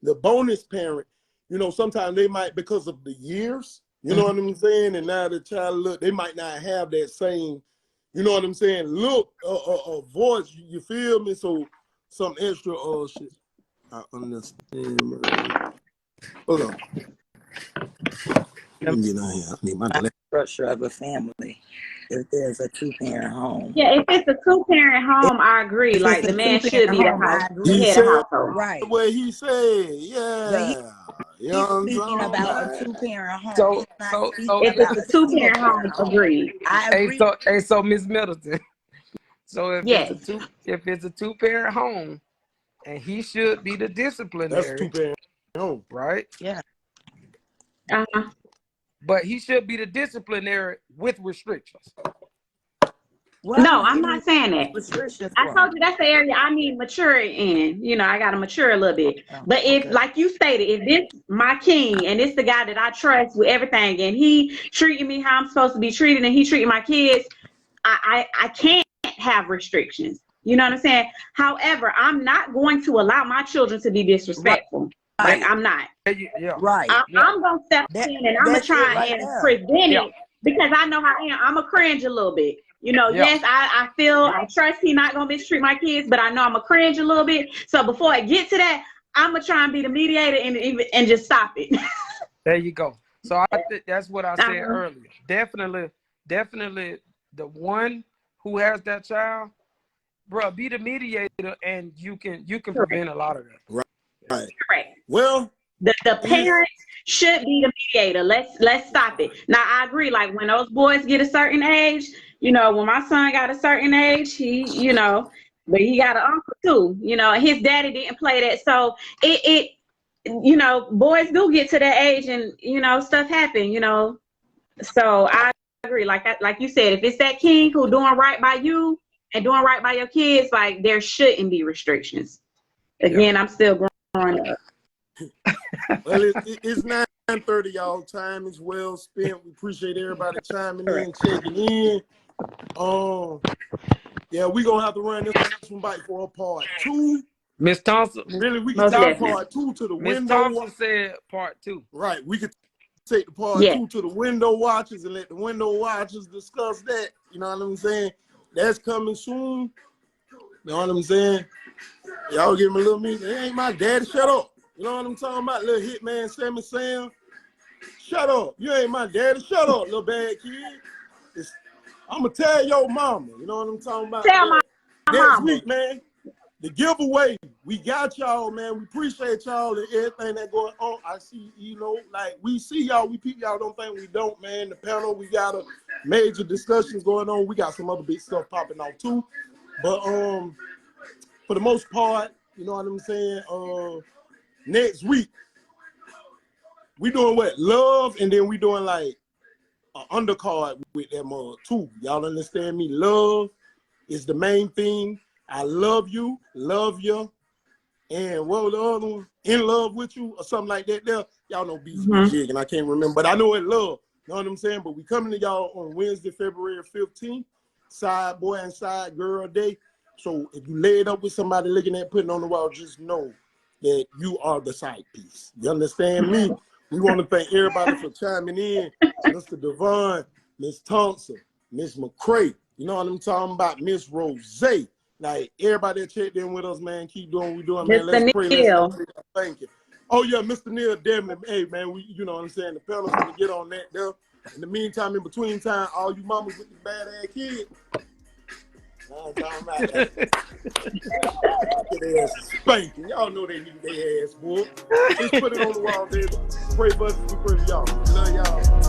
A: The bonus parent, you know, sometimes they might, because of the years, you know what I'm saying? And now the child look, they might not have that same, you know what I'm saying? Look, voice. You feel me? So some extra shit. I understand. Hold on. Let me get on here. I need my
I: structure of a family. If there's a 2-parent home.
B: Yeah, if it's a 2-parent home, I agree.
I: If
B: like
I: it's
B: the
I: a
B: man
I: 2-parent
B: should be the
I: home, I
B: head
I: agree.
B: of household.
I: Right.
A: what he said.
I: But
A: Yeah.
I: he's speaking about a 2-parent home.
D: So
I: He's not
D: so
I: speaking
D: so
B: If
I: about
B: it's
I: a
B: a 2-parent home,
I: single-parent home.
B: agreed.
I: I
D: hey
I: agree.
D: so Miss Middleton. So
B: Yes.
D: if it's a 2-parent home, and he should be the disciplinary.
A: That's 2-parent home,
D: right?
I: Yeah.
D: But he should be the disciplinary with restrictions.
I: Well,
B: No, I'm not saying that.
I: Restrictions.
B: I told you that's the area I need maturity in. You know, I gotta mature a little bit. But if, like you stated, if this my king and it's the guy that I trust with everything, and he treating me how I'm supposed to be treated, and he treating my kids, I can't have restrictions. You know what I'm saying? However, I'm not going to allow my children to be disrespectful. Like I'm not.
D: Yeah.
I: Right.
B: I'm gonna step in and I'm gonna try and prevent it because I know how I am. I'm a cringe a little bit. You know, yes, I feel I trust he not gonna mistreat my kids, but I know I'm a cringe a little bit. So before I get to that, I'm gonna try and be the mediator and just stop it.
D: There you go. So I think that's what I said earlier. Definitely the one who has that child, bro, be the mediator, and you can prevent a lot of that.
A: Right.
B: Correct.
A: Well,
B: the parents should be the mediator. Let's stop it. Now I agree. Like when those boys get a certain age, you know, when my son got a certain age, he, you know, but he got an uncle too. You know, and his daddy didn't play that, so it you know, boys do get to that age, and you know, stuff happen. You know, so I agree. Like you said, if it's that king who doing right by you and doing right by your kids, like there shouldn't be restrictions. Again, I'm still growing up.
A: Well, it's 9:30, y'all. Time is well spent. We appreciate everybody chiming in, checking in. Yeah, we're gonna have to run this one back for a part 2.
D: Miss Thompson,
A: really, we can take part 2 to the window.
D: Miss Thompson said part 2.
A: Right, we could take the part 2 to the window watchers and let the window watchers discuss that. You know what I'm saying? That's coming soon. You know what I'm saying? Y'all give me a little meat. It ain't my daddy. Shut up. You know what I'm talking about? Little hitman Sammy Sam. Shut up. You ain't my daddy. Shut up, little bad kid. I'm going to tell your mama. You know what I'm talking about?
B: Tell my
A: next
B: mama.
A: week, man. The giveaway. We got y'all, man. We appreciate y'all and everything that going on. I see, you know, like we see y'all. We people y'all don't think we don't, man. The panel, we got a major discussions going on. We got some other big stuff popping out too. But for the most part, you know what I'm saying? Next week, we doing what? Love, and then we doing like an undercard with them too. Y'all understand me? Love is the main thing. I love you, and what was the other one? In love with you or something like that. There, y'all know BEZZY and I can't remember, but I know it love. You know what I'm saying? But we coming to y'all on Wednesday, February 15th, Side Boy and Side Girl Day. So if you lay it up with somebody looking at putting on the wall, just know that you are the side piece. You understand me? We want to thank everybody for chiming in. Mr. Devon, Miss Thompson, Miss McCray. You know what I'm talking about? Miss Rose. Like everybody that checked in with us, man. Keep doing what we're doing, man. Let's pray. Let's pray. Thank you. Oh yeah, Mr. Neil, definitely. Hey man, we, you know what I'm saying? The fellas gonna get on that there. In the meantime, in between time, all you mamas with the bad ass kids. I'm talking about that. Get their ass spanking. Y'all know they need their ass whooped. Just put it on the wall, baby. Pray for us. We pray for y'all. Love y'all.